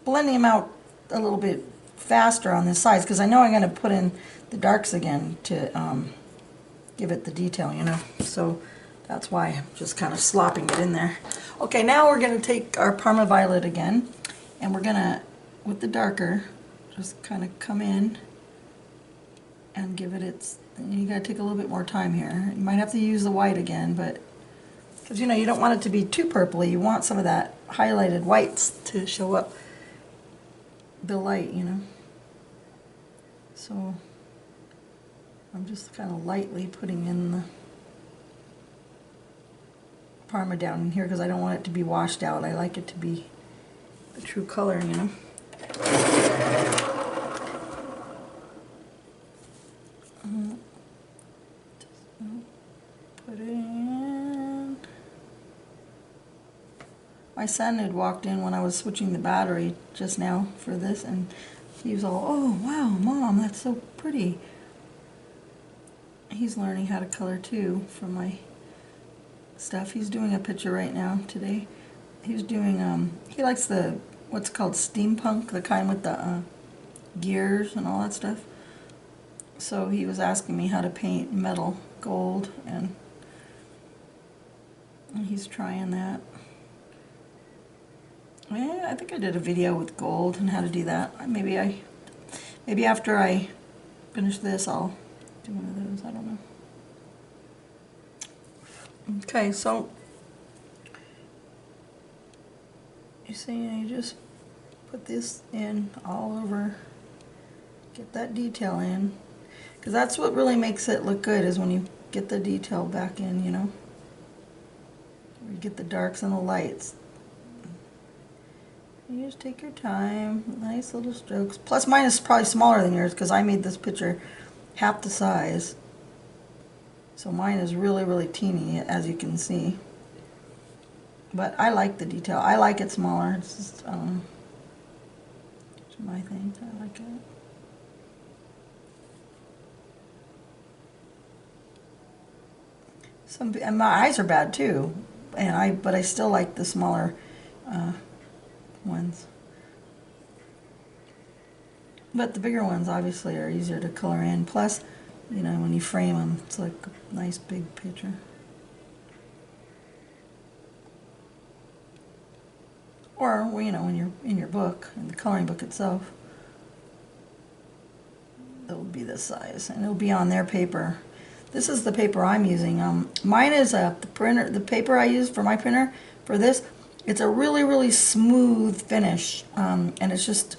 blending them out a little bit faster on this sides, because I know I'm going to put in the darks again to give it the detail, you know. So that's why I'm just kind of slopping it in there. Okay, now we're going to take our Parma Violet again, and we're going to, with the darker, just kind of come in and give it its, you got to take a little bit more time here. You might have to use the white again, but because you know you don't want it to be too purpley, you want some of that highlighted whites to show up the light, you know. So I'm just kind of lightly putting in the Parma down in here, because I don't want it to be washed out. I like it to be the true color, you know. Put it in. My son had walked in when I was switching the battery just now for this, and he was all, oh wow, Mom, that's so pretty. He's learning how to color too from my stuff. He's doing a picture right now today. He's doing, he likes the, what's called steampunk, the kind with the gears and all that stuff. So he was asking me how to paint metal gold, and he's trying that. Yeah, I think I did a video with gold and how to do that. Maybe after I finish this, I'll do one of those. I don't know. Okay, so you see, you just put this in all over, get that detail in, because that's what really makes it look good, is when you get the detail back in, you know. You get the darks and the lights. You just take your time, nice little strokes. Plus mine is probably smaller than yours, because I made this picture half the size. So mine is really, really teeny, as you can see. But I like the detail. I like it smaller. It's just, it's my thing. I like it. And my eyes are bad too, but I still like the smaller ones. But the bigger ones obviously are easier to color in. Plus, you know, when you frame them, it's like a nice big picture. Or, well, you know, when you're in your book, in the coloring book itself, it'll be this size, and it'll be on their paper. This is the paper I'm using. Mine is the printer. The paper I use for my printer for this, it's a really smooth finish, and it's just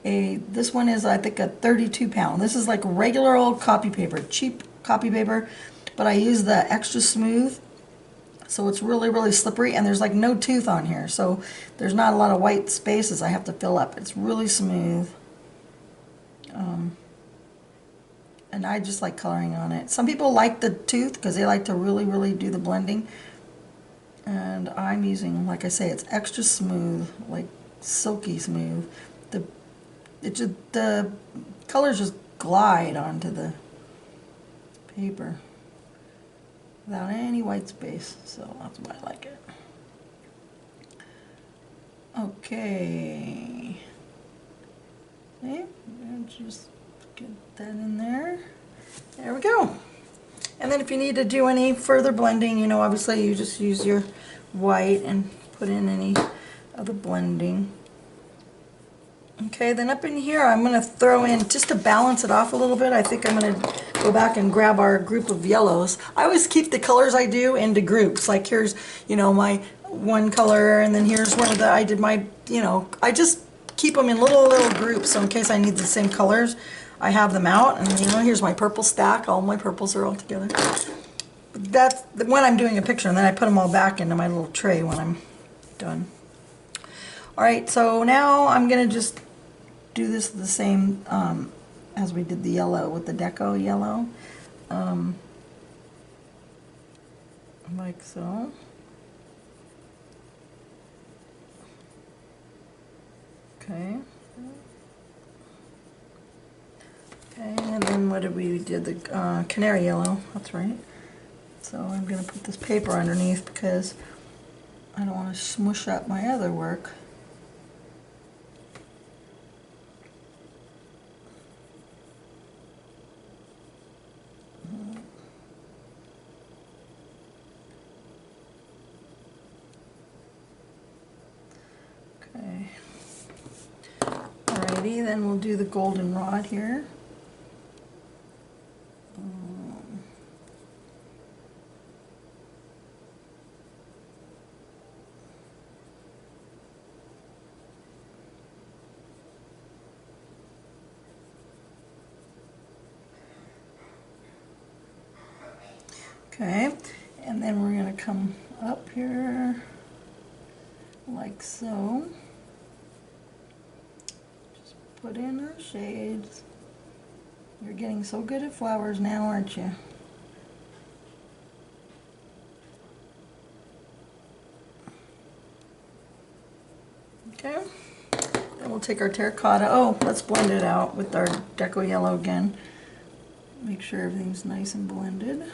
this one is, I think, a 32 pound. This is like regular old copy paper, cheap copy paper, but I use the extra smooth, so it's really slippery, and there's like no tooth on here, so there's not a lot of white spaces I have to fill up. It's really smooth, and I just like coloring on it. Some people like the tooth because they like to really do the blending, and I'm using, like I say, it's extra smooth, like silky smooth. The colors just glide onto the paper without any white space, so that's why I like it. Okay, see, just get that in there. There we go. And then if you need to do any further blending, you know, obviously you just use your white and put in any other blending. Okay, then up in here I'm going to throw in, just to balance it off a little bit, I think I'm going to go back and grab our group of yellows. I always keep the colors I do into groups. Like here's, you know, my one color, and then here's where I did my, you know, I just keep them in little groups, so in case I need the same colors, I have them out. And, you know, here's my purple stack. All my purples are all together. That's when I'm doing a picture, and then I put them all back into my little tray when I'm done. All right, so now I'm going to just do this the same as we did the yellow with the deco yellow, like so. Okay. Okay, and then what did we did the canary yellow? That's right. So I'm going to put this paper underneath because I don't want to smush up my other work. Alrighty, then we'll do the goldenrod here. Okay, and then we're going to come up here like so. Just put in our shades. You're getting so good at flowers now, aren't you? Okay, then we'll take our terracotta. Oh, let's blend it out with our deco yellow again. Make sure everything's nice and blended.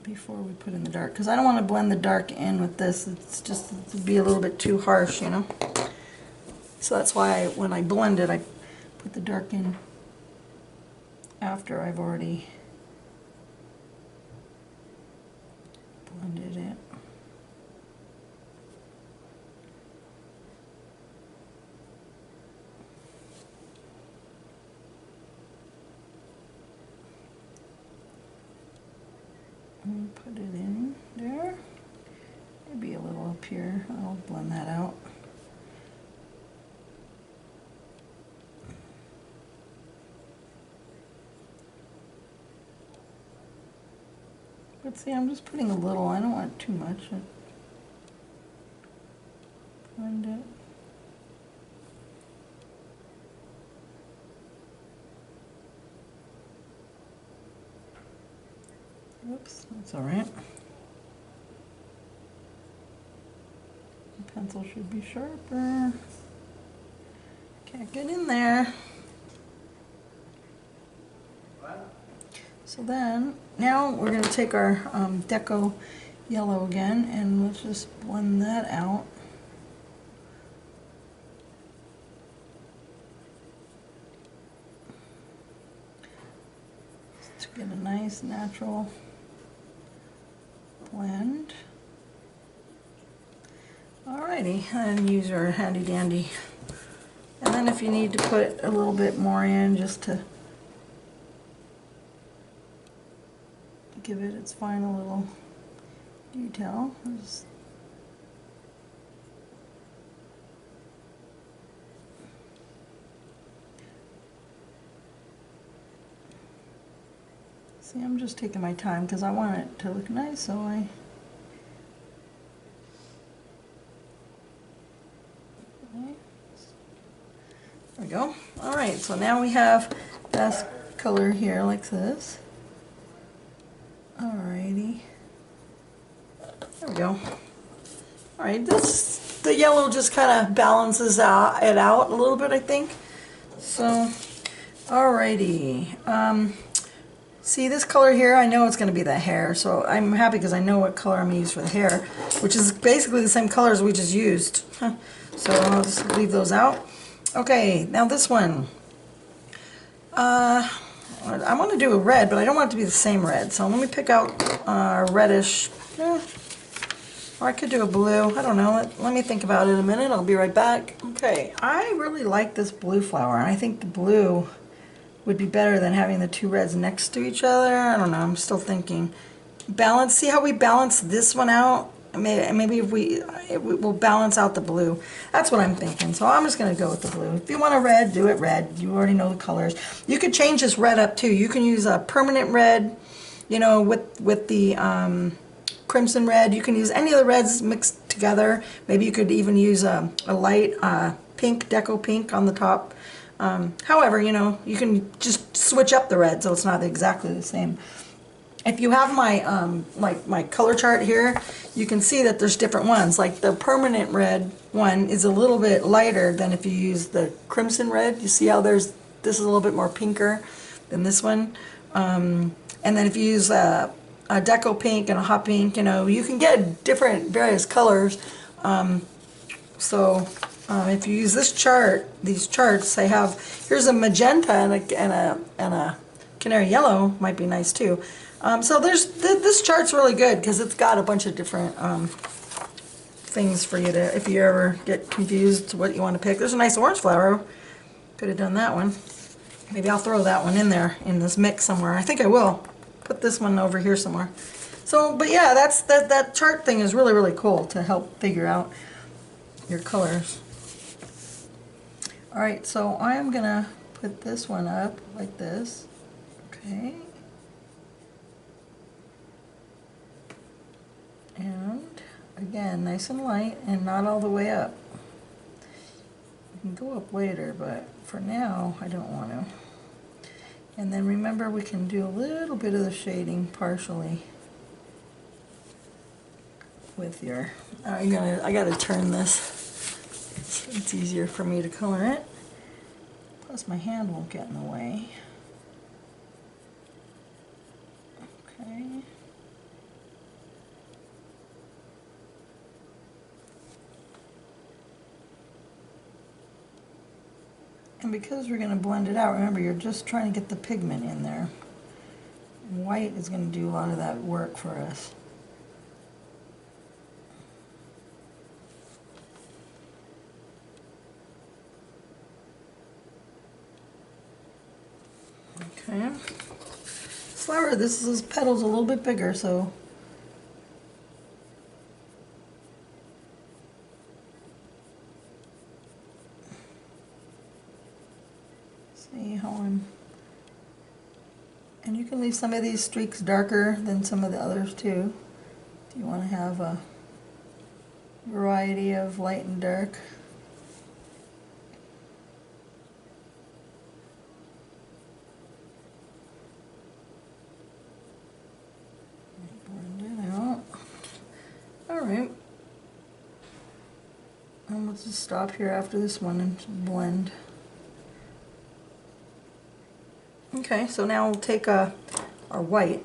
Before we put in the dark, because I don't want to blend the dark in with this. It's just, it'd be a little bit too harsh, you know. So that's why when I blend it, I put the dark in after I've already blended it. And put it in there. Maybe a little up here. I'll blend that out. But see, I'm just putting a little. I don't want too much. Blend it. Oops, that's all right. The pencil should be sharper. Can't get in there. So then, now we're going to take our deco yellow again, and let's just blend that out. to get a nice natural blend. Alrighty, and use your handy dandy. And then if you need to put a little bit more in just to give it its final little detail. See, I'm just taking my time because I want it to look nice, so I there we go. Alright, so now we have this color here like this. Alrighty. There we go. Alright, the yellow just kind of balances it out a little bit, I think. So, alrighty. See this color here? I know it's going to be the hair, so I'm happy because I know what color I'm going to use for the hair, which is basically the same colors we just used. So I'll just leave those out. Okay, now this one. I want to do a red, but I don't want it to be the same red. So let me pick out a reddish, or I could do a blue. I don't know. Let me think about it a minute. I'll be right back. Okay, I really like this blue flower, and I think the blue would be better than having the two reds next to each other. I don't know. I'm still thinking. Balance. See how we balance this one out? Maybe if it will balance out the blue. That's what I'm thinking. So I'm just going to go with the blue. If you want a red, do it red. You already know the colors. You could change this red up too. You can use a permanent red, you know, with the crimson red. You can use any of the reds mixed together. Maybe you could even use a light pink, deco pink on the top. However, you know, you can just switch up the red so it's not exactly the same. If you have my like my color chart here, you can see that there's different ones. Like the permanent red one is a little bit lighter than if you use the crimson red. You see how this is a little bit more pinker than this one. And then if you use a deco pink and a hot pink, you know, you can get different various colors. If you use this chart, these charts, they have, here's a magenta and a canary yellow, might be nice too. So this chart's really good because it's got a bunch of different things for you to, if you ever get confused what you want to pick. There's a nice orange flower. Could have done that one. Maybe I'll throw that one in there in this mix somewhere. I think I will. Put this one over here somewhere. So, but yeah, that chart thing is really, really cool to help figure out your colors. Alright, so I am going to put this one up like this. Okay. And again, nice and light and not all the way up. You can go up later, but for now, I don't want to. And then remember, we can do a little bit of the shading partially with your, I gotta turn this so it's easier for me to color it. Plus my hand won't get in the way. Okay. And because we're going to blend it out, remember, you're just trying to get the pigment in there. And white is going to do a lot of that work for us. Okay. Flower, this petal's a little bit bigger, so see how and you can leave some of these streaks darker than some of the others too. Do you want to have a variety of light and dark? Blend it out. Alright. And we'll just stop here after this one and blend. Okay, so now we'll take our white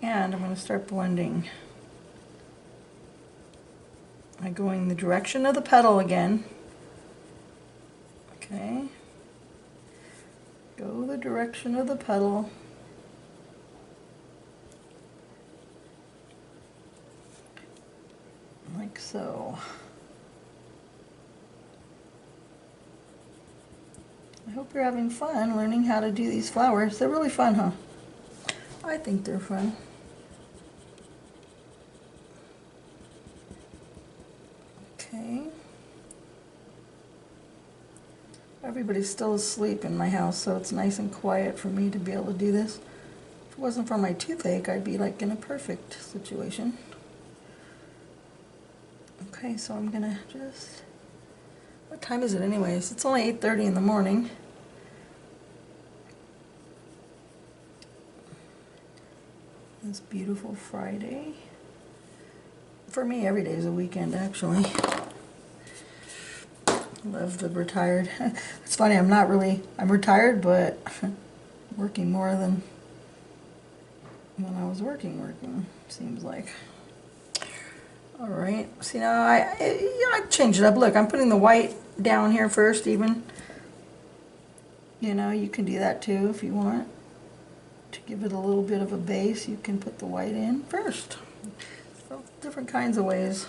and I'm going to start blending. I'm going the direction of the petal again. Okay. Go the direction of the petal. So I hope you're having fun learning how to do these flowers. They're really fun, huh? I think they're fun. Okay. Everybody's still asleep in my house, so it's nice and quiet for me to be able to do this. If it wasn't for my toothache, I'd be like in a perfect situation. Okay, so I'm gonna just, what time is it anyways? It's only 8:30 in the morning. This beautiful Friday. For me, every day is a weekend, actually. Love the retired. It's funny, I'm retired, but working more than when I was working, seems like. All right, see now I changed it up. Look, I'm putting the white down here first even. You know, you can do that too if you want. To give it a little bit of a base, you can put the white in first. So different kinds of ways.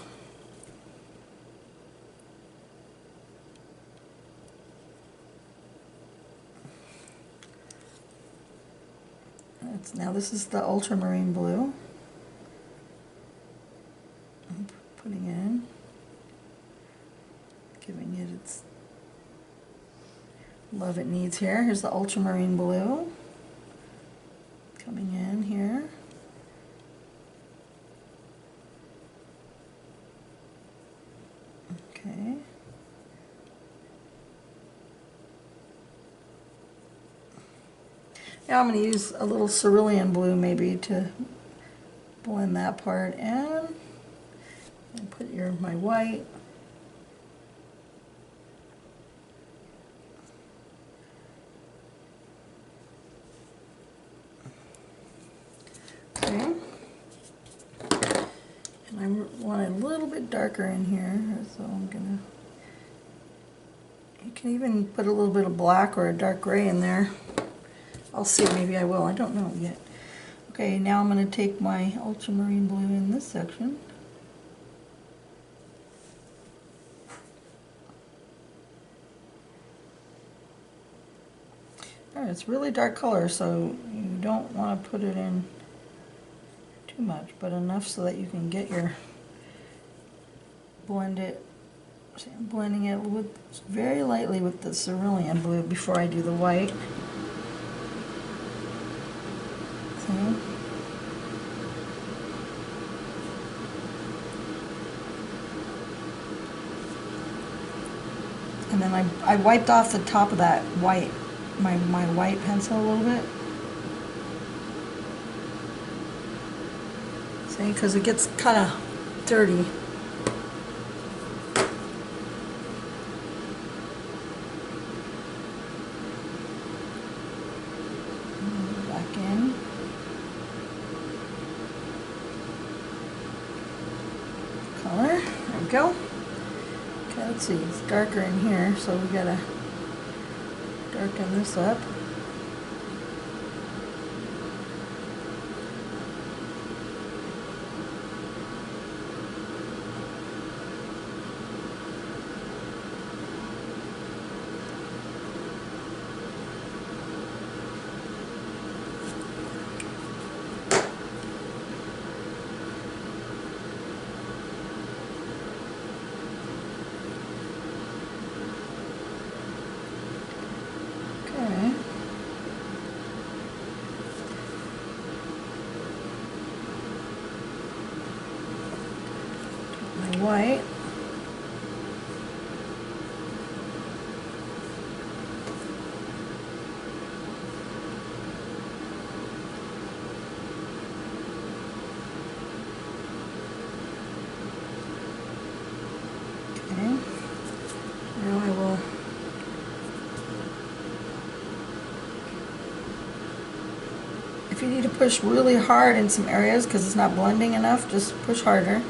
Now this is the ultramarine blue. I'm putting it in, giving it its love it needs here. Here's the ultramarine blue coming in here. Okay. Now I'm going to use a little cerulean blue maybe to blend that part in. And put my white. Okay. And I want it a little bit darker in here, so I'm going to, you can even put a little bit of black or a dark gray in there. I'll see, maybe I will, I don't know yet. Okay, now I'm going to take my ultramarine blue in this section. Alright, it's really dark color, so you don't want to put it in too much, but enough so that you can get your, blend it. See, I'm blending it with very lightly with the cerulean blue before I do the white. See? And then I wiped off the top of that white, my white pencil a little bit. See, because it gets kind of dirty. Back in. Color, there we go. Okay, let's see, it's darker in here, so we gotta darken this up. White. Okay. Now I will if you need to push really hard in some areas because it's not blending enough, just push harder.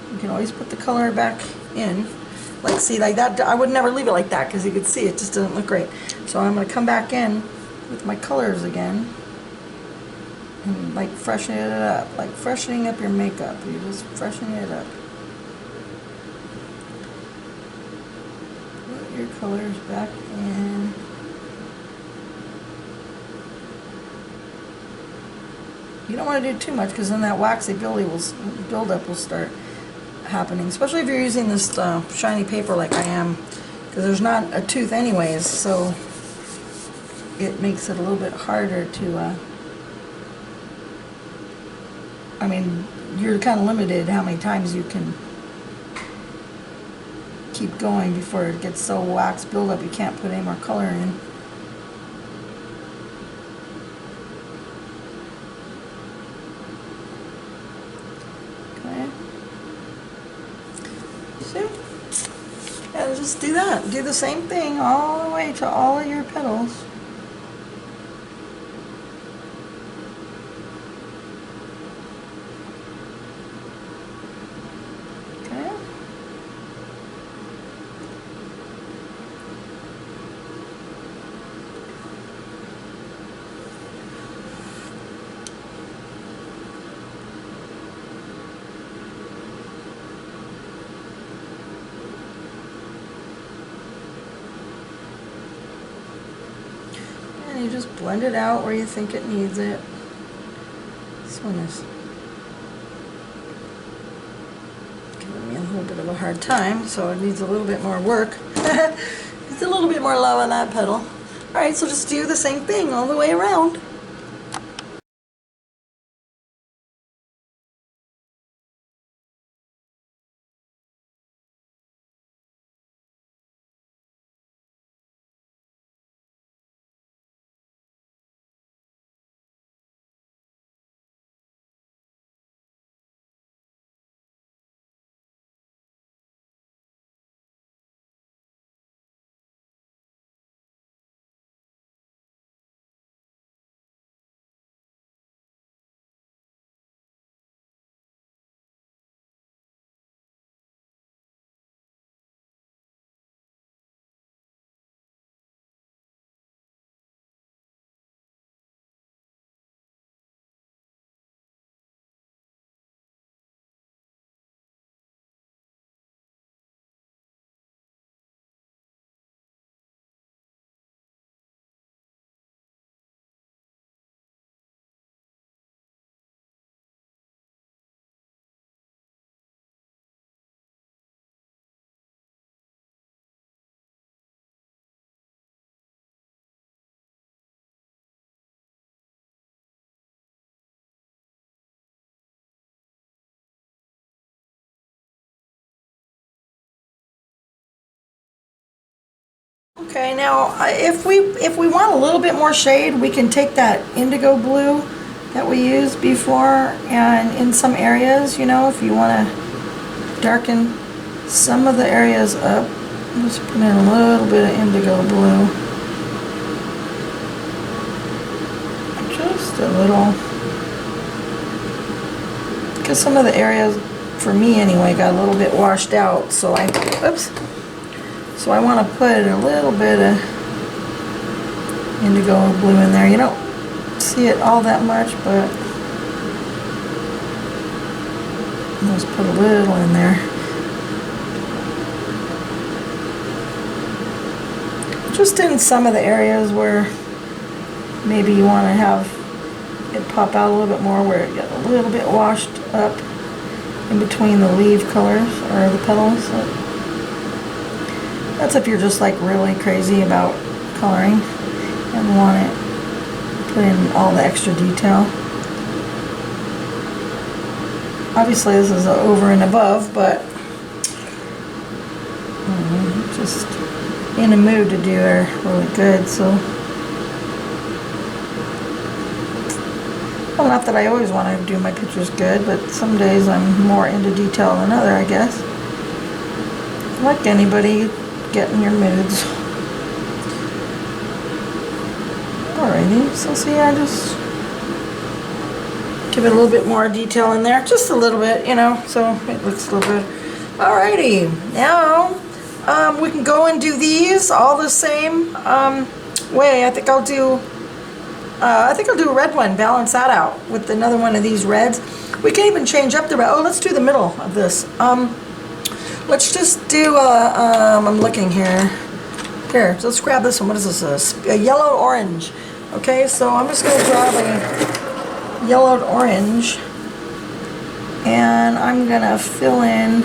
You can always put the color back in. Like, see, like that, I would never leave it like that because you could see it just doesn't look great. So I'm going to come back in with my colors again and like freshen it up, like freshening up your makeup. You just freshen it up. colors back in. You don't want to do too much because then that waxy buildup will start happening, especially if you're using this shiny paper like I am, because there's not a tooth anyways, so it makes it a little bit harder to I mean, you're kind of limited how many times you can keep going before it gets so wax buildup you can't put any more color in. Okay. See? And just do that. Do the same thing all the way to all of your petals. And you just blend it out where you think it needs it. This one is giving me a little bit of a hard time, so it needs a little bit more work. It's a little bit more love on that petal. Alright, so just do the same thing all the way around. Okay, now if we want a little bit more shade, we can take that indigo blue that we used before, and in some areas, you know, if you want to darken some of the areas up, just put in a little bit of indigo blue. Just a little. Because some of the areas, for me anyway, got a little bit washed out, so So I want to put a little bit of indigo blue in there. You don't see it all that much, but let's put a little in there. Just in some of the areas where maybe you want to have it pop out a little bit more, where it got a little bit washed up in between the leaf colors or the petals. That's if you're just like really crazy about coloring and want it, put in all the extra detail. Obviously this is over and above, but just in a mood to do are really good. So, well, not that I always want to do my pictures good, but some days I'm more into detail than other, I guess. Like anybody, get in your moods. Alrighty, so see, I just give it a little bit more detail in there, just a little bit, you know, so it looks a little good. Alrighty, now we can go and do these all the same way. I think I'll do a red one, balance that out with another one of these reds. We can even change up the red. Oh, let's do the middle of this. Let's just do I'm looking here. Here, let's grab this one. What is this? A yellow orange. Okay, so I'm just going to grab a yellowed orange, and I'm going to fill in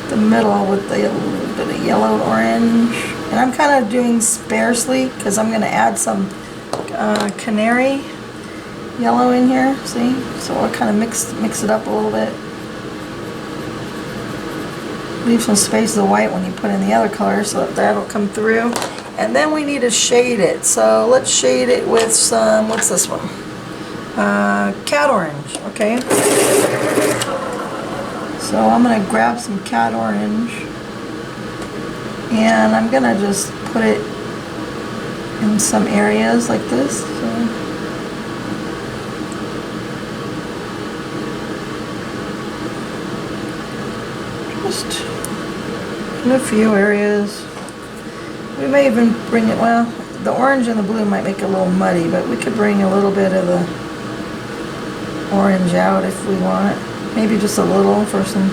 the middle with a little bit of yellowed orange. And I'm kind of doing sparsely because I'm going to add some canary yellow in here. See? So I'll kind of mix it up a little bit. Leave some space of the white when you put in the other color so that that'll come through. And then we need to shade it. So let's shade it with some, what's this one? Cat orange, okay? So I'm going to grab some cat orange and I'm going to just put it in some areas like this. So. Just in a few areas. We may even bring it, well, the orange and the blue might make it a little muddy, but we could bring a little bit of the orange out if we want. Maybe just a little for some,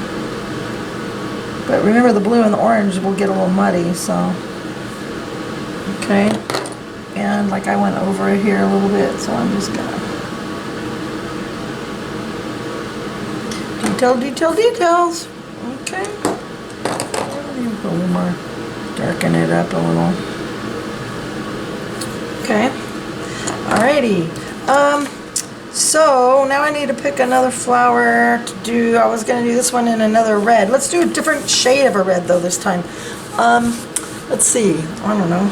but remember the blue and the orange will get a little muddy, so. Okay, and like I went over it here a little bit, so I'm just gonna details. Okay, a little more, darken it up a little. Okay, alrighty. So now I need to pick another flower to do. I was going to do this one in another red. Let's do a different shade of a red though this time. Let's see. I don't know.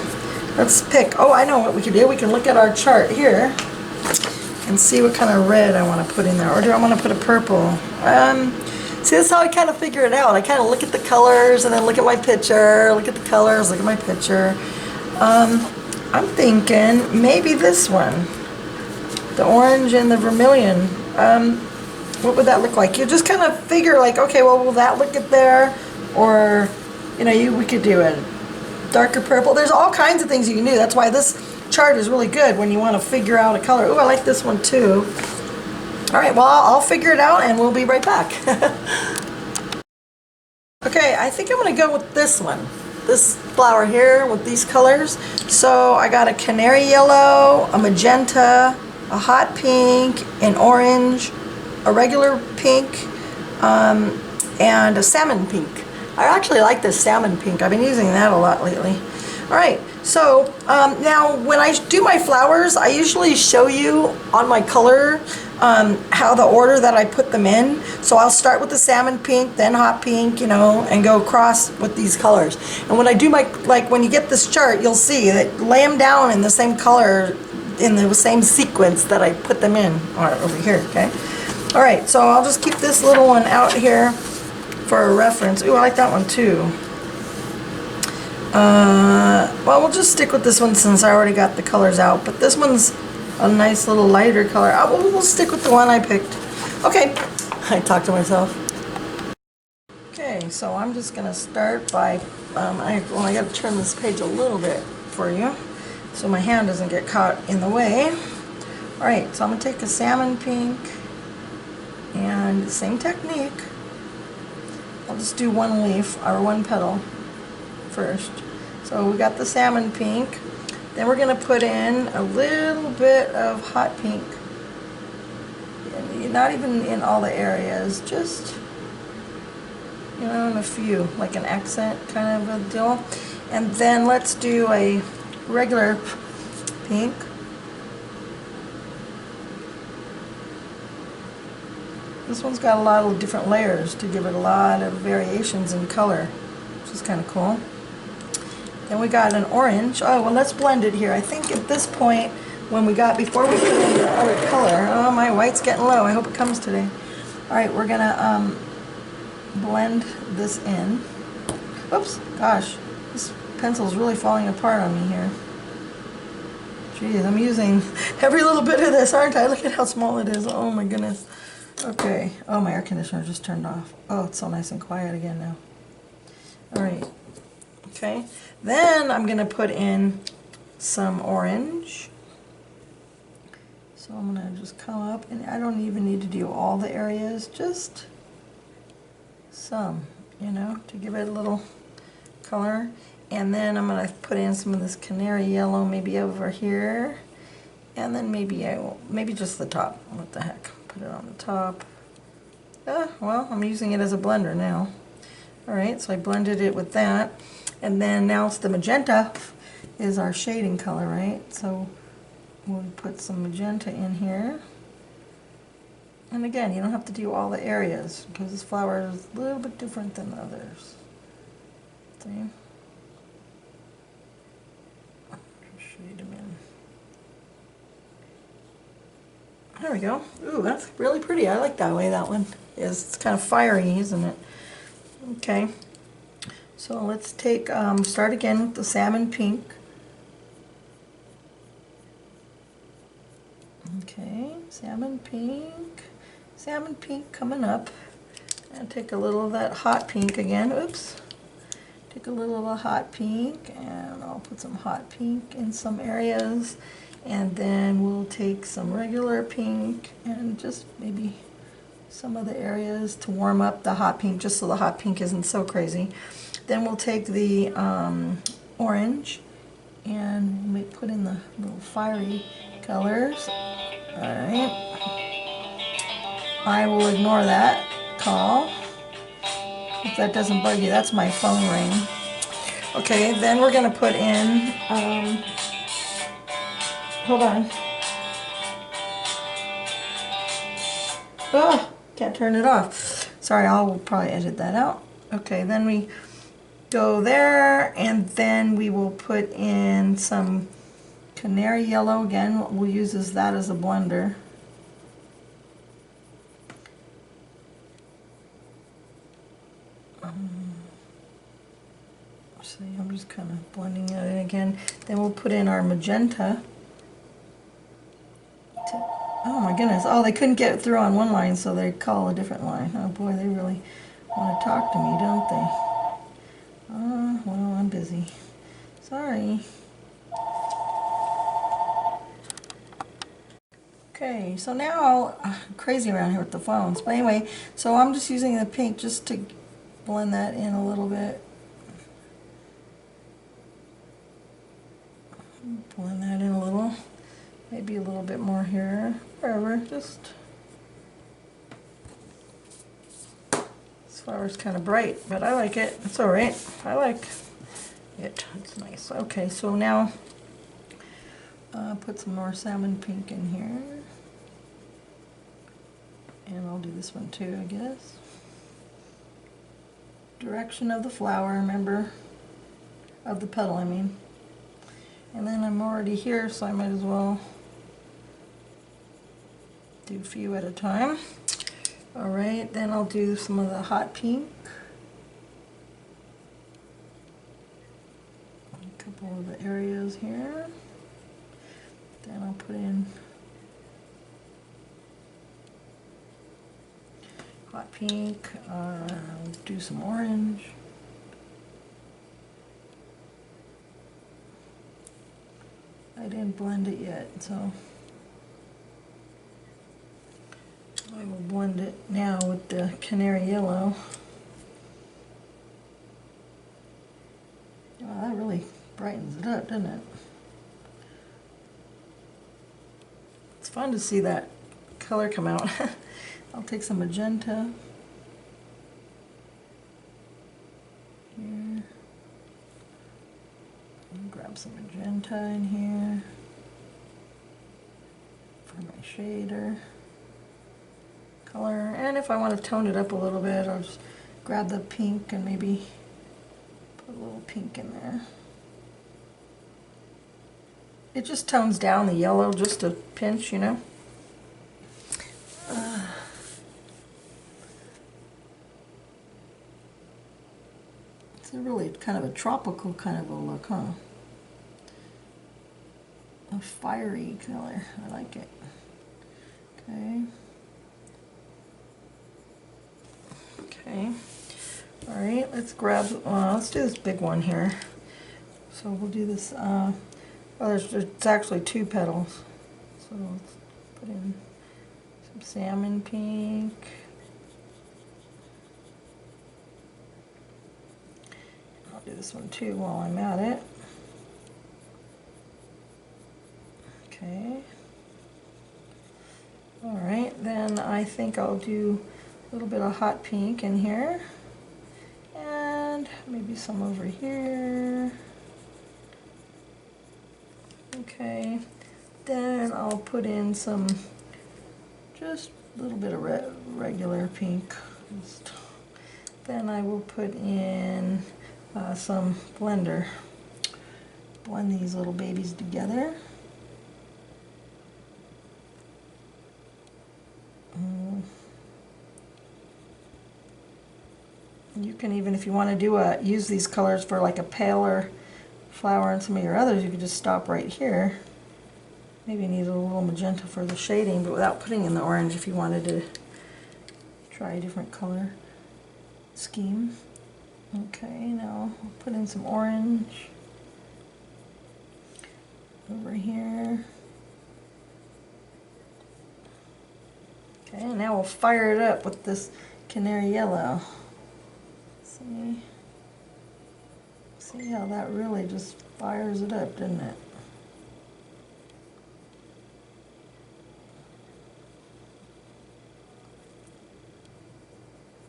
Let's pick. Oh, I know what we can do. We can look at our chart here and see what kind of red I want to put in there. Or do I want to put a purple? See, that's how I kind of figure it out. I kind of look at the colors and then look at my picture. Look at the colors. Look at my picture. I'm thinking maybe this one. The orange and the vermilion. What would that look like? You just kind of figure like, okay, well, will that look at there? Or, you know, we could do a darker purple. There's all kinds of things you can do. That's why this chart is really good when you want to figure out a color. Oh, I like this one too. All right, well, I'll figure it out and we'll be right back. Okay, I think I'm going to go with this one. This flower here with these colors. So I got a canary yellow, a magenta, a hot pink, an orange, a regular pink, and a salmon pink. I actually like this salmon pink. I've been using that a lot lately. All right, so now when I do my flowers, I usually show you on my color how the order that I put them in. So I'll start with the salmon pink, then hot pink, you know, and go across with these colors. And when I do my, like when you get this chart, you'll see that lay them down in the same color, in the same sequence that I put them in, or over here, okay? All right, so I'll just keep this little one out here for a reference. Ooh, I like that one too. Well, we'll just stick with this one since I already got the colors out, but this one's a nice little lighter color. We'll stick with the one I picked. Okay, I talked to myself. Okay, so I'm just gonna start by, I gotta turn this page a little bit for you, so my hand doesn't get caught in the way. Alright, so I'm going to take a salmon pink and the same technique. I'll just do one leaf or one petal first. So we got the salmon pink. Then we're going to put in a little bit of hot pink. And not even in all the areas, just, you know, in a few, like an accent kind of a deal. And then let's do a regular pink. This one's got a lot of different layers to give it a lot of variations in color, which is kind of cool. Then we got an orange. Oh, well, let's blend it here. I think at this point, when we got, before we put in the other color, oh, my white's getting low. I hope it comes today. All right, we're gonna blend this in. Oops, gosh, this pencil's really falling apart on me here. Jeez, I'm using every little bit of this, aren't I? Look at how small it is. Oh my goodness. Okay. Oh, my air conditioner just turned off. Oh, it's so nice and quiet again now. All right. Okay. Then I'm going to put in some orange. So I'm going to just come up, and I don't even need to do all the areas, just some, you know, to give it a little color. And then I'm going to put in some of this canary yellow maybe over here. And then maybe just the top. What the heck? Put it on the top. Well, I'm using it as a blender now. Alright, so I blended it with that. And then now it's the magenta is our shading color, right? So we'll put some magenta in here. And again, you don't have to do all the areas because this flower is a little bit different than others. See? Shade them in. There we go. Ooh, that's really pretty. I like that way that one is. It's kind of fiery, isn't it? Okay. So let's take, start again with the salmon pink. Okay, salmon pink coming up. And take a little of that hot pink again. Oops. Take a little of a hot pink, and I'll put some hot pink in some areas. And then we'll take some regular pink and just maybe some of the areas to warm up the hot pink, just so the hot pink isn't so crazy. Then we'll take the orange and we put in the little fiery colors. Alright. I will ignore that call. If that doesn't bug you, that's my phone ring. Okay, then we're going to put in, hold on. Oh, can't turn it off. Sorry, I'll probably edit that out. Okay, then we go there, and then we will put in some canary yellow again. What we'll use is that as a blender. See, I'm just kind of blending it in again. Then we'll put in our magenta. Oh my goodness. Oh, they couldn't get through on one line, so they call a different line. Oh boy, they really want to talk to me, don't they? Well, I'm busy. Sorry. Okay, so now I'm crazy around here with the phones. But anyway, so I'm just using the pink just to blend that in a little bit. Blend that in a little. Maybe a little bit more here. Wherever, just. This flower's kind of bright, but I like it. It's alright. I like it. It's nice. Okay, so now put some more salmon pink in here. And I'll do this one too, I guess. Direction of the flower, remember? Of the petal, I mean. And then I'm already here, so I might as well do a few at a time. Alright, then I'll do some of the hot pink. A couple of the areas here. Then I'll put in hot pink. I'll do some orange. I didn't blend it yet, so I will blend it now with the canary yellow. Wow, that really brightens it up, doesn't it? It's fun to see that color come out. I'll take some magenta. Here. Grab some magenta in here for my shader color, and if I want to tone it up a little bit, I'll just grab the pink and maybe put a little pink in there. It just tones down the yellow just a pinch, you know. It's a really kind of a tropical kind of a look, huh? A fiery color. I like it. Okay. Okay. Alright, let's grab, let's do this big one here. So we'll do this, it's actually two petals. So let's put in some salmon pink. I'll do this one too while I'm at it. Okay. Alright, then I think I'll do a little bit of hot pink in here. And maybe some over here. Okay. Then I'll put in some, just a little bit of regular pink. Then I will put in some blender. Blend these little babies together. You can even, if you want to do use these colors for like a paler flower and some of your others, you could just stop right here. Maybe you need a little magenta for the shading, but without putting in the orange if you wanted to try a different color scheme. Okay, now I'll put in some orange over here. Okay, and now we'll fire it up with this canary yellow. See how that really just fires it up, doesn't it?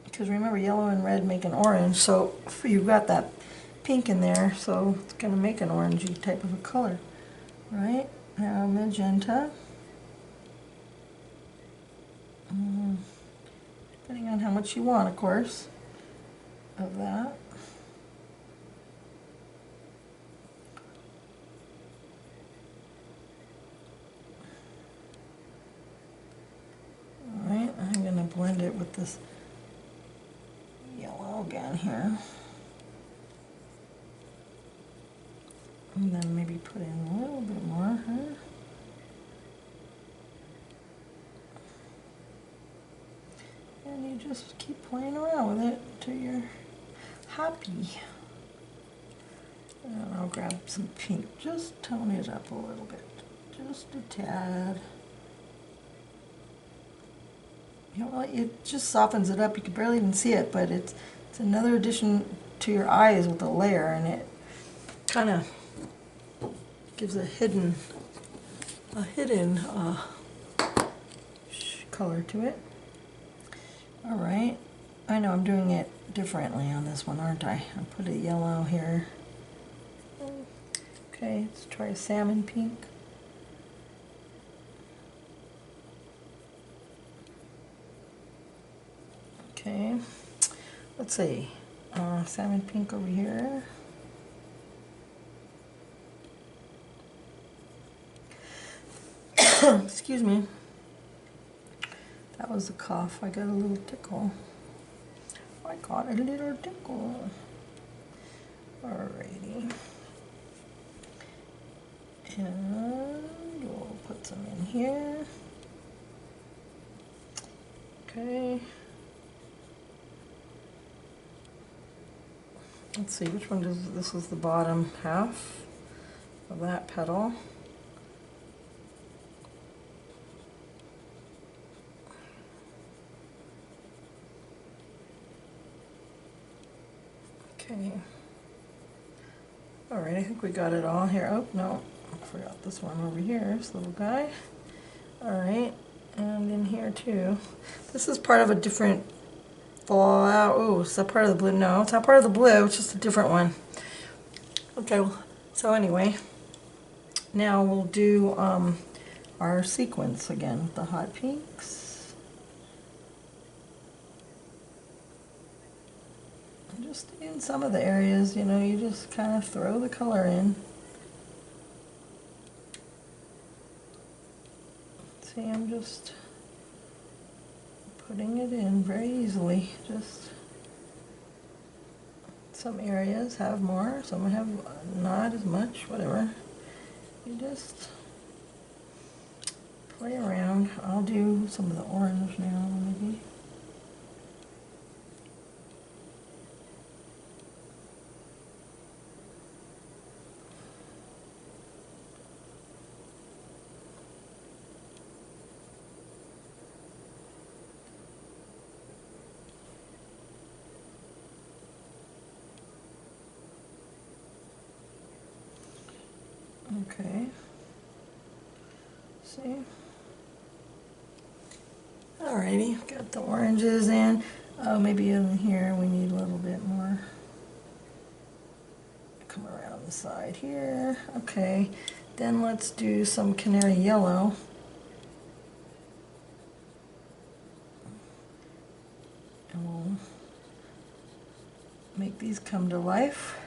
Because remember, yellow and red make an orange, so you've got that pink in there, so it's going to make an orangey type of a color. Right? Now magenta. Depending on how much you want, of course, of that. Alright, I'm going to blend it with this yellow again here. And then maybe put in a little bit more, huh? And you just keep playing around with it till you're happy. And I'll grab some pink, just tone it up a little bit, just a tad. You know, it just softens it up. You can barely even see it, but it's another addition to your eyes with a layer, and it kind of gives a hidden color to it. All right, I know I'm doing it differently on this one, aren't I? I'll put a yellow here. Okay, let's try a salmon pink. Okay, let's see, salmon pink over here. Excuse me. That was a cough. I got a little tickle. I got a little tickle. Alrighty. And we'll put some in here. Okay. Let's see, which one does this is the bottom half of that petal. Okay. Alright, I think we got it all here. Oh, no, I forgot this one over here, this little guy. Alright, and in here too. This is part of a different fallout. Oh, is that part of the blue? No, it's not part of the blue, it's just a different one. Okay, so anyway, now we'll do our sequence again with the hot pinks. Just in some of the areas, you know, you just kind of throw the color in. See, I'm just putting it in very easily. Just some areas have more, some have not as much, whatever. You just play around. I'll do some of the orange now, maybe. See? Alrighty, got the oranges in. Oh, maybe in here we need a little bit more. Come around the side here. Okay, then let's do some canary yellow. And we'll make these come to life.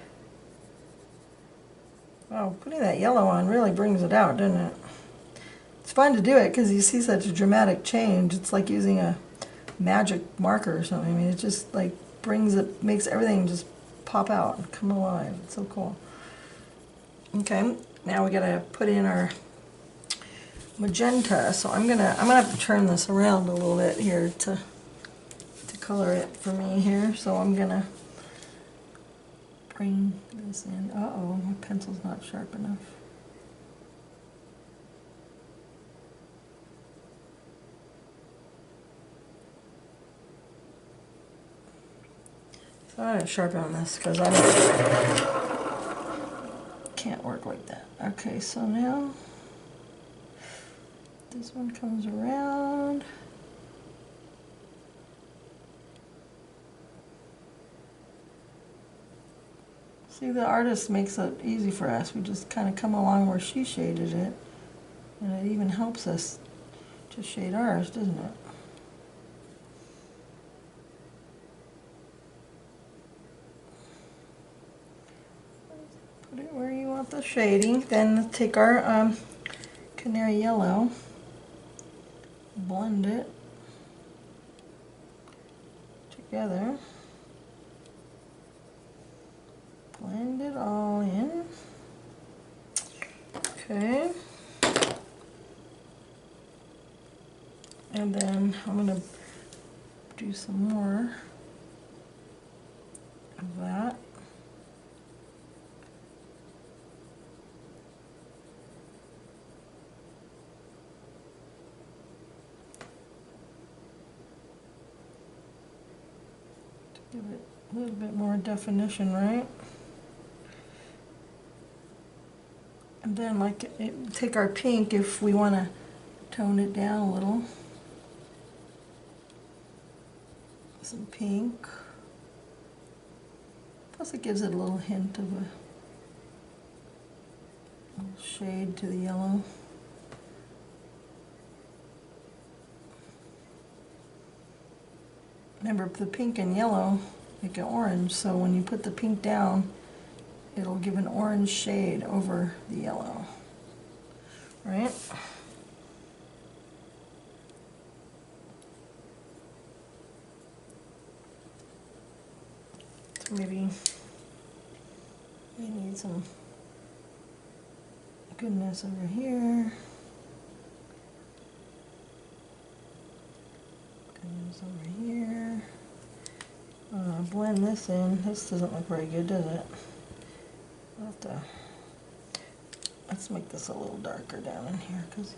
Wow, putting that yellow on really brings it out, doesn't it? It's fun to do it because you see such a dramatic change. It's like using a magic marker or something. I mean, it just like brings it, makes everything just pop out and come alive. It's so cool. Okay, now we gotta put in our magenta. So I'm gonna have to turn this around a little bit here to color it for me here. So I'm gonna bring this in. Uh-oh, my pencil's not sharp enough. So I gotta sharpen this because I can't work like that. Okay, so now this one comes around. See, the artist makes it easy for us. We just kind of come along where she shaded it, and it even helps us to shade ours, doesn't it? Put it where you want the shading. Then take our canary yellow, blend it together. Blend it all in. Okay. And then I'm going to do some more of that. To give it a little bit more definition, right? And then take our pink if we want to tone it down a little. Some pink. Plus it gives it a little hint of a little shade to the yellow. Remember, the pink and yellow make an orange, so when you put the pink down, it'll give an orange shade over the yellow, right? So maybe we need some goodness over here. Goodness over here. Blend this in. This doesn't look very good, does it? I'll have to, let's make this a little darker down in here, because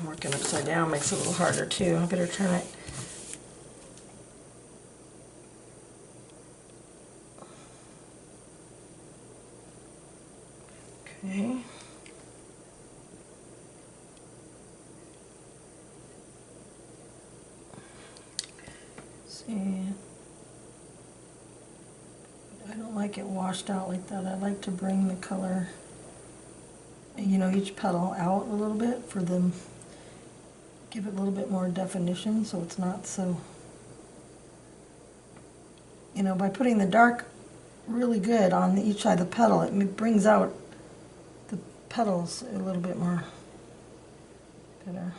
working upside down makes it a little harder too. I better turn it. Okay. See, I don't like it washed out like that. I like to bring the color, you know, each petal out a little bit for them, give it a little bit more definition so it's not so, you know, by putting the dark really good on each side of the petal, it brings out the petals a little bit more better.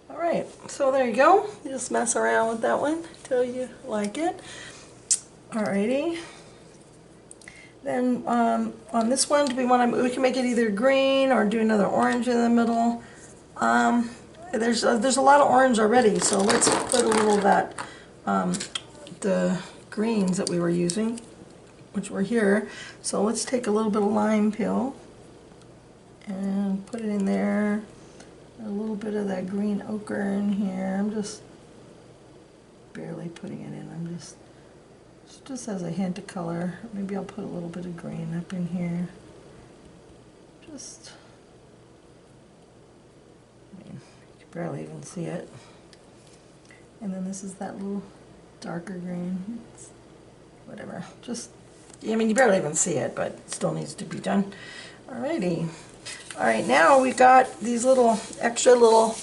All right, so there you go. You just mess around with that one till you like it. Alrighty. Then on this one, do we want to? We can make it either green or do another orange in the middle. There's a lot of orange already, so let's put a little of that the greens that we were using, which were here. So let's take a little bit of lime peel and put it in there. A little bit of that green ochre in here. I'm just barely putting it in. I'm just just as a hint of color. Maybe I'll put a little bit of green up in here. Just, I mean, you can barely even see it. And then this is that little darker green. It's, whatever. Just, I mean, you barely even see it, but it still needs to be done. Alrighty. Alright, now we've got these little extra little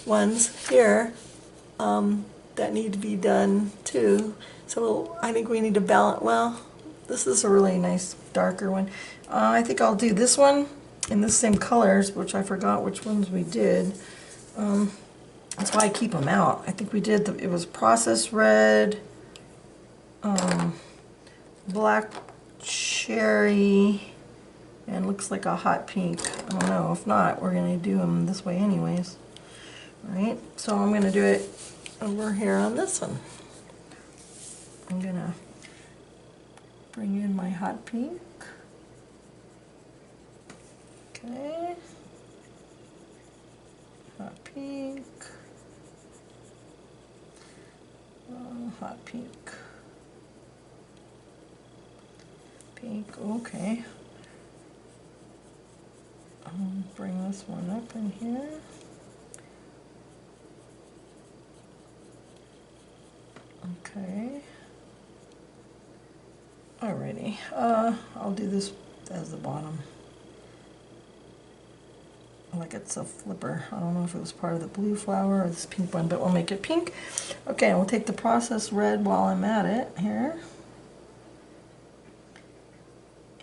ones here that need to be done too. So I think we need to balance. Well, this is a really nice darker one. I think I'll do this one in the same colors, which I forgot which ones we did. That's why I keep them out. I think we did, it was processed red, black cherry, and looks like a hot pink. I don't know. If not, we're going to do them this way anyways. Alright, so I'm going to do it over here on this one. I'm going to bring in my hot pink. Okay. Hot pink. Hot pink. Pink, okay. Bring this one up in here. Okay. Alrighty. I'll do this as the bottom. Like it's a flipper. I don't know if it was part of the blue flower or this pink one, but we'll make it pink. Okay, we'll take the processed red while I'm at it here.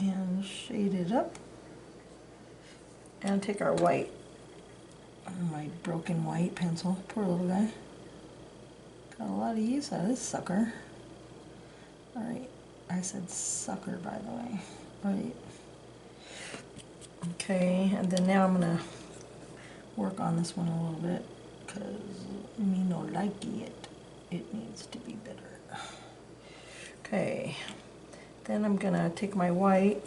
And shade it up. And take our white, my broken white pencil, poor little guy. Got a lot of use out of this sucker. Alright, I said sucker by the way. Alright. Okay, and then now I'm going to work on this one a little bit, because me no like it. It needs to be better. Okay, then I'm going to take my white,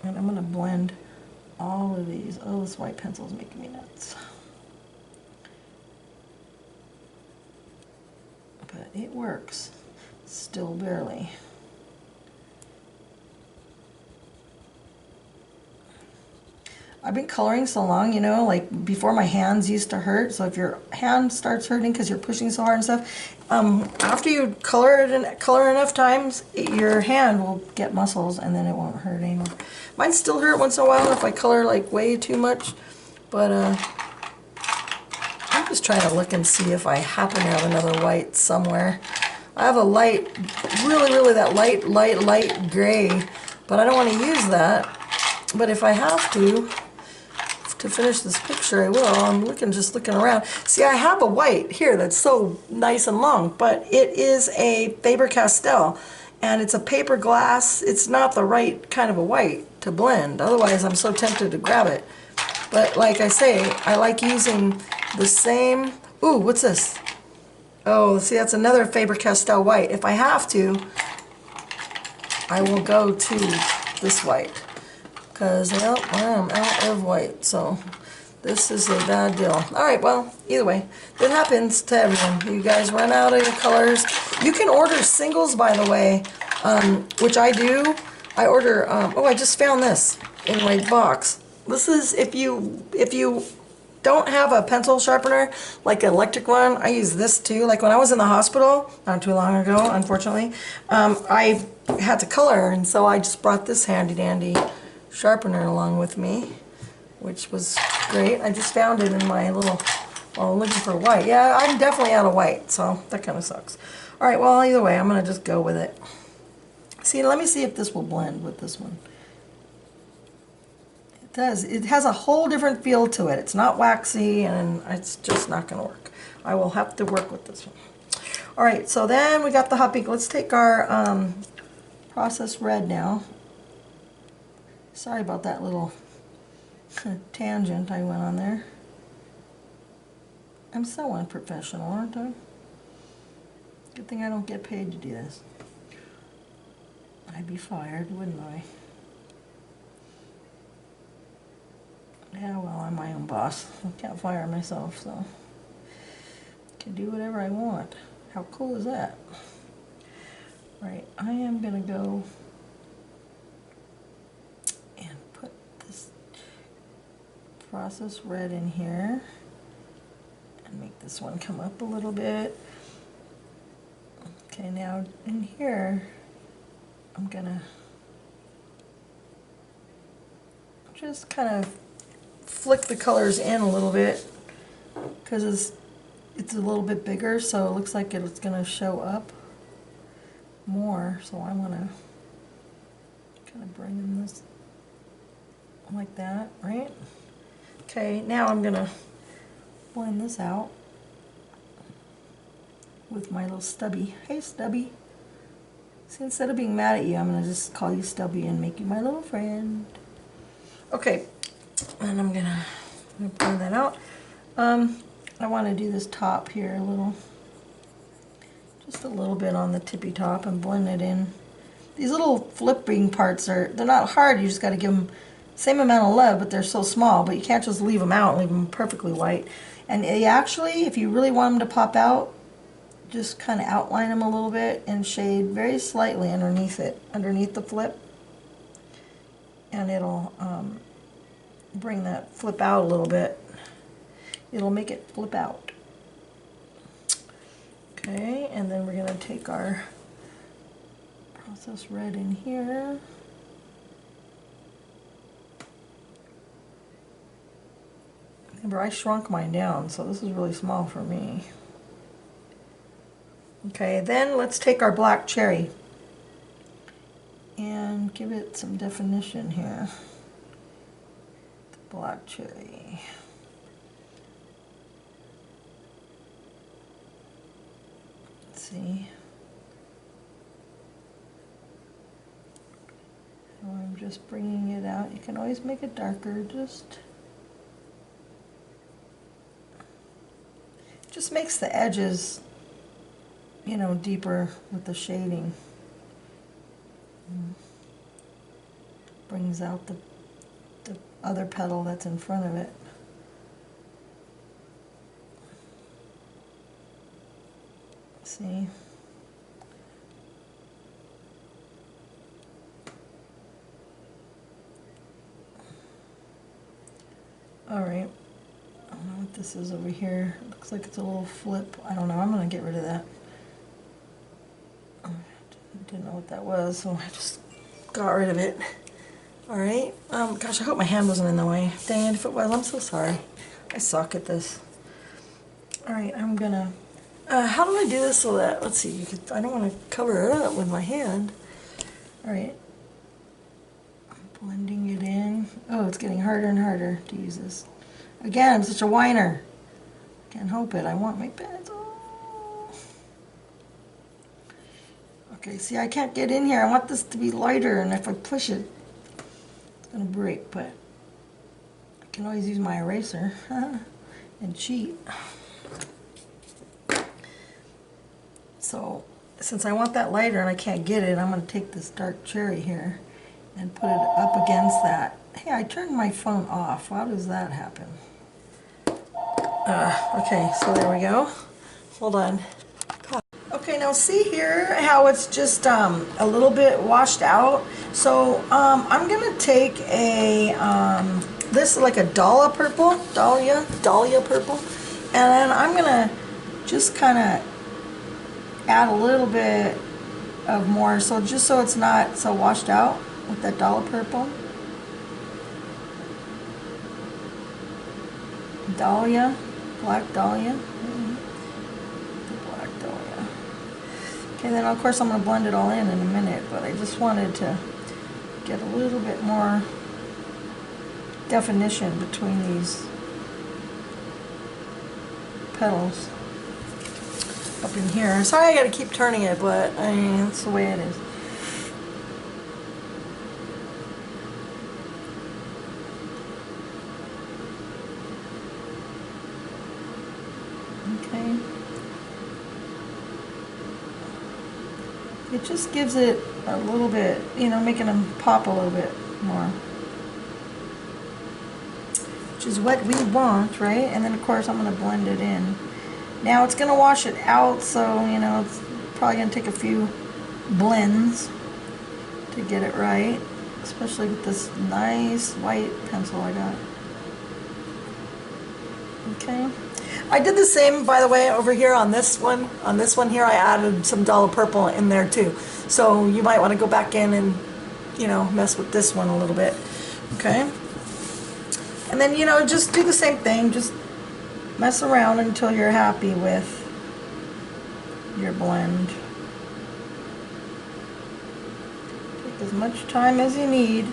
and I'm going to blend all of these. Oh, this white pencil is making me nuts. But it works. Still barely. I've been coloring so long, you know, like before my hands used to hurt. So if your hand starts hurting because you're pushing so hard and stuff, after you color enough times, your hand will get muscles and then it won't hurt anymore. Mine still hurt once in a while if I color like way too much, but I'm just trying to look and see if I happen to have another white somewhere. I have a light, really that light gray, but I don't want to use that. But if I have to finish this picture, I will. I'm just looking around. See, I have a white here that's so nice and long, but it is a Faber-Castell, and it's a paper glass. It's not the right kind of a white to blend. Otherwise, I'm so tempted to grab it. But like I say, I like using the same. Ooh, what's this? Oh, see, that's another Faber-Castell white. If I have to, I will go to this white. Because, well, I am out of white, so this is a bad deal. Alright, well, either way, it happens to everyone. You guys run out of your colors. You can order singles, by the way, which I do. I order, oh, I just found this in my box. This is, if you don't have a pencil sharpener, like an electric one, I use this too. Like when I was in the hospital, not too long ago, unfortunately, I had to color, and so I just brought this handy dandy sharpener along with me, which was great. I just found it in my little, oh, looking for white. Yeah, I'm definitely out of white, so that kind of sucks. Alright, well, either way, I'm going to just go with it. See, let me see if this will blend with this one. It does. It has a whole different feel to it. It's not waxy, and it's just not going to work. I will have to work with this one. Alright, so then we got the hot pink. Let's take our processed red now. Sorry about that little tangent I went on there. I'm so unprofessional, aren't I? Good thing I don't get paid to do this. I'd be fired, wouldn't I? Yeah, well, I'm my own boss. I can't fire myself, so I can do whatever I want. How cool is that? Right, I am gonna go and put this process red in here and make this one come up a little bit. Okay, now in here, I'm gonna just kind of flick the colors in a little bit because it's a little bit bigger, so it looks like it's gonna show up more. So I wanna kind of bring in this like that, right? Okay, now I'm gonna blend this out with my little Stubby. Hey Stubby. See, instead of being mad at you, I'm gonna just call you Stubby and make you my little friend. Okay, and I'm gonna blend that out. I want to do this top here a little, just a little bit on the tippy top and blend it in. These little flipping parts they're not hard, you just got to give them same amount of love, but they're so small, but you can't just leave them out and leave them perfectly white. And actually, if you really want them to pop out, just kind of outline them a little bit and shade very slightly underneath it, underneath the flip, and it'll bring that flip out a little bit. It'll make it flip out. Okay, and then we're going to take our process red in here. Remember, I shrunk mine down, so this is really small for me. Okay, then let's take our black cherry and give it some definition here. The black cherry. See, so I'm just bringing it out. You can always make it darker, just makes the edges, you know, deeper with the shading. Brings out the other petal that's in front of it. See? Alright, I don't know what this is over here. It looks like it's a little flip. I don't know, I'm going to get rid of that. I didn't know what that was, so I just got rid of it. Alright, gosh, I hope my hand wasn't in the way. Dang it, if it was, I'm so sorry. I suck at this. Alright, I'm going to how do I do this so that, let's see, I don't want to cover it up with my hand. Alright. I'm blending it in. Oh, it's getting harder and harder to use this. Again, I'm such a whiner. Can't help it. I want my pencil. Okay, see, I can't get in here. I want this to be lighter, and if I push it, it's going to break, but I can always use my eraser and cheat. So, since I want that lighter and I can't get it, I'm going to take this dark cherry here and put it up against that. Hey, I turned my phone off. How does that happen? Okay, so there we go. Hold on. Okay, now see here how it's just a little bit washed out. So I'm going to take a, this is like a Dahlia purple, and then I'm going to just kind of add a little bit of more, so just so it's not so washed out with that Dahlia purple. Dahlia, black Dahlia. The black Dahlia. Okay, then of course I'm going to blend it all in a minute, but I just wanted to get a little bit more definition between these petals up in here. Sorry I gotta keep turning it, but I mean, that's the way it is. Okay. It just gives it a little bit, you know, making them pop a little bit more. Which is what we want, right? And then of course I'm gonna blend it in. Now it's going to wash it out, so, you know, it's probably going to take a few blends to get it right, especially with this nice white pencil I got. Okay. I did the same, by the way, over here on this one. On this one here, I added some dull purple in there too. So you might want to go back in and, you know, mess with this one a little bit. Okay. And then, you know, just do the same thing. Just mess around until you're happy with your blend. Take as much time as you need.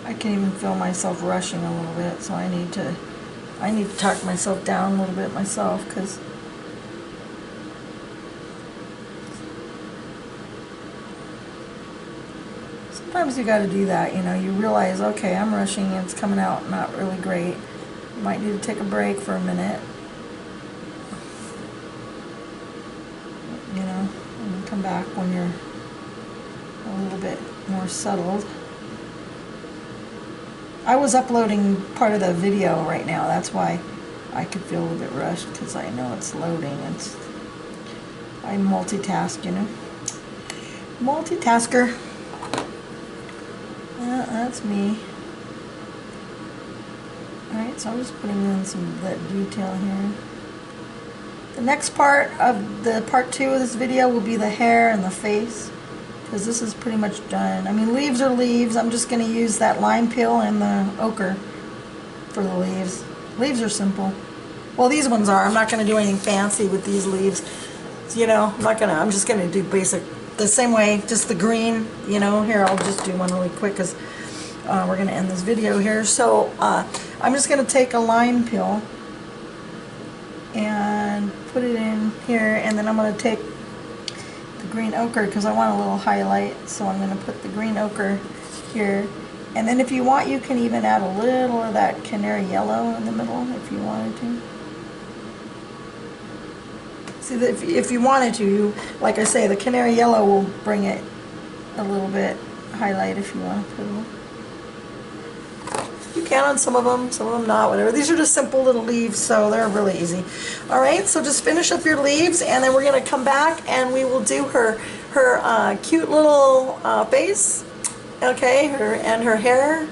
I can even feel myself rushing a little bit, so I need to talk myself down a little bit myself, because sometimes you got to do that. You know, you realize, okay, I'm rushing, it's coming out not really great. You might need to take a break for a minute, you know, and come back when you're a little bit more settled. I was uploading part of the video right now, that's why I could feel a little bit rushed, because I know it's loading. I multitask, you know. Multitasker. That's me. Alright, so I'm just putting in some of that detail here. The next part of the part 2 of this video will be the hair and the face, because this is pretty much done. I mean, leaves are leaves. I'm just going to use that lime peel and the ochre for the leaves. Leaves are simple. Well, these ones are. I'm not going to do anything fancy with these leaves. You know, I'm just going to do basic, the same way, just the green, you know. Here, I'll just do one really quick, because we're going to end this video here. So, I'm just going to take a lime peel and put it in here, and then I'm going to take green ochre, because I want a little highlight, so I'm going to put the green ochre here. And then if you want, you can even add a little of that canary yellow in the middle if you wanted to. See, if you wanted to, like I say, the canary yellow will bring it a little bit highlight if you want to put a little. You can on some of them not, whatever. These are just simple little leaves, so they're really easy. Alright, so just finish up your leaves, and then we're going to come back and we will do her cute little face, okay, and her hair,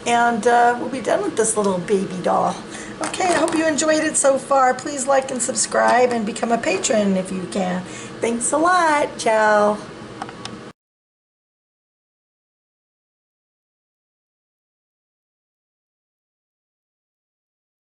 and we'll be done with this little baby doll. Okay, I hope you enjoyed it so far. Please like and subscribe and become a patron if you can. Thanks a lot. Ciao.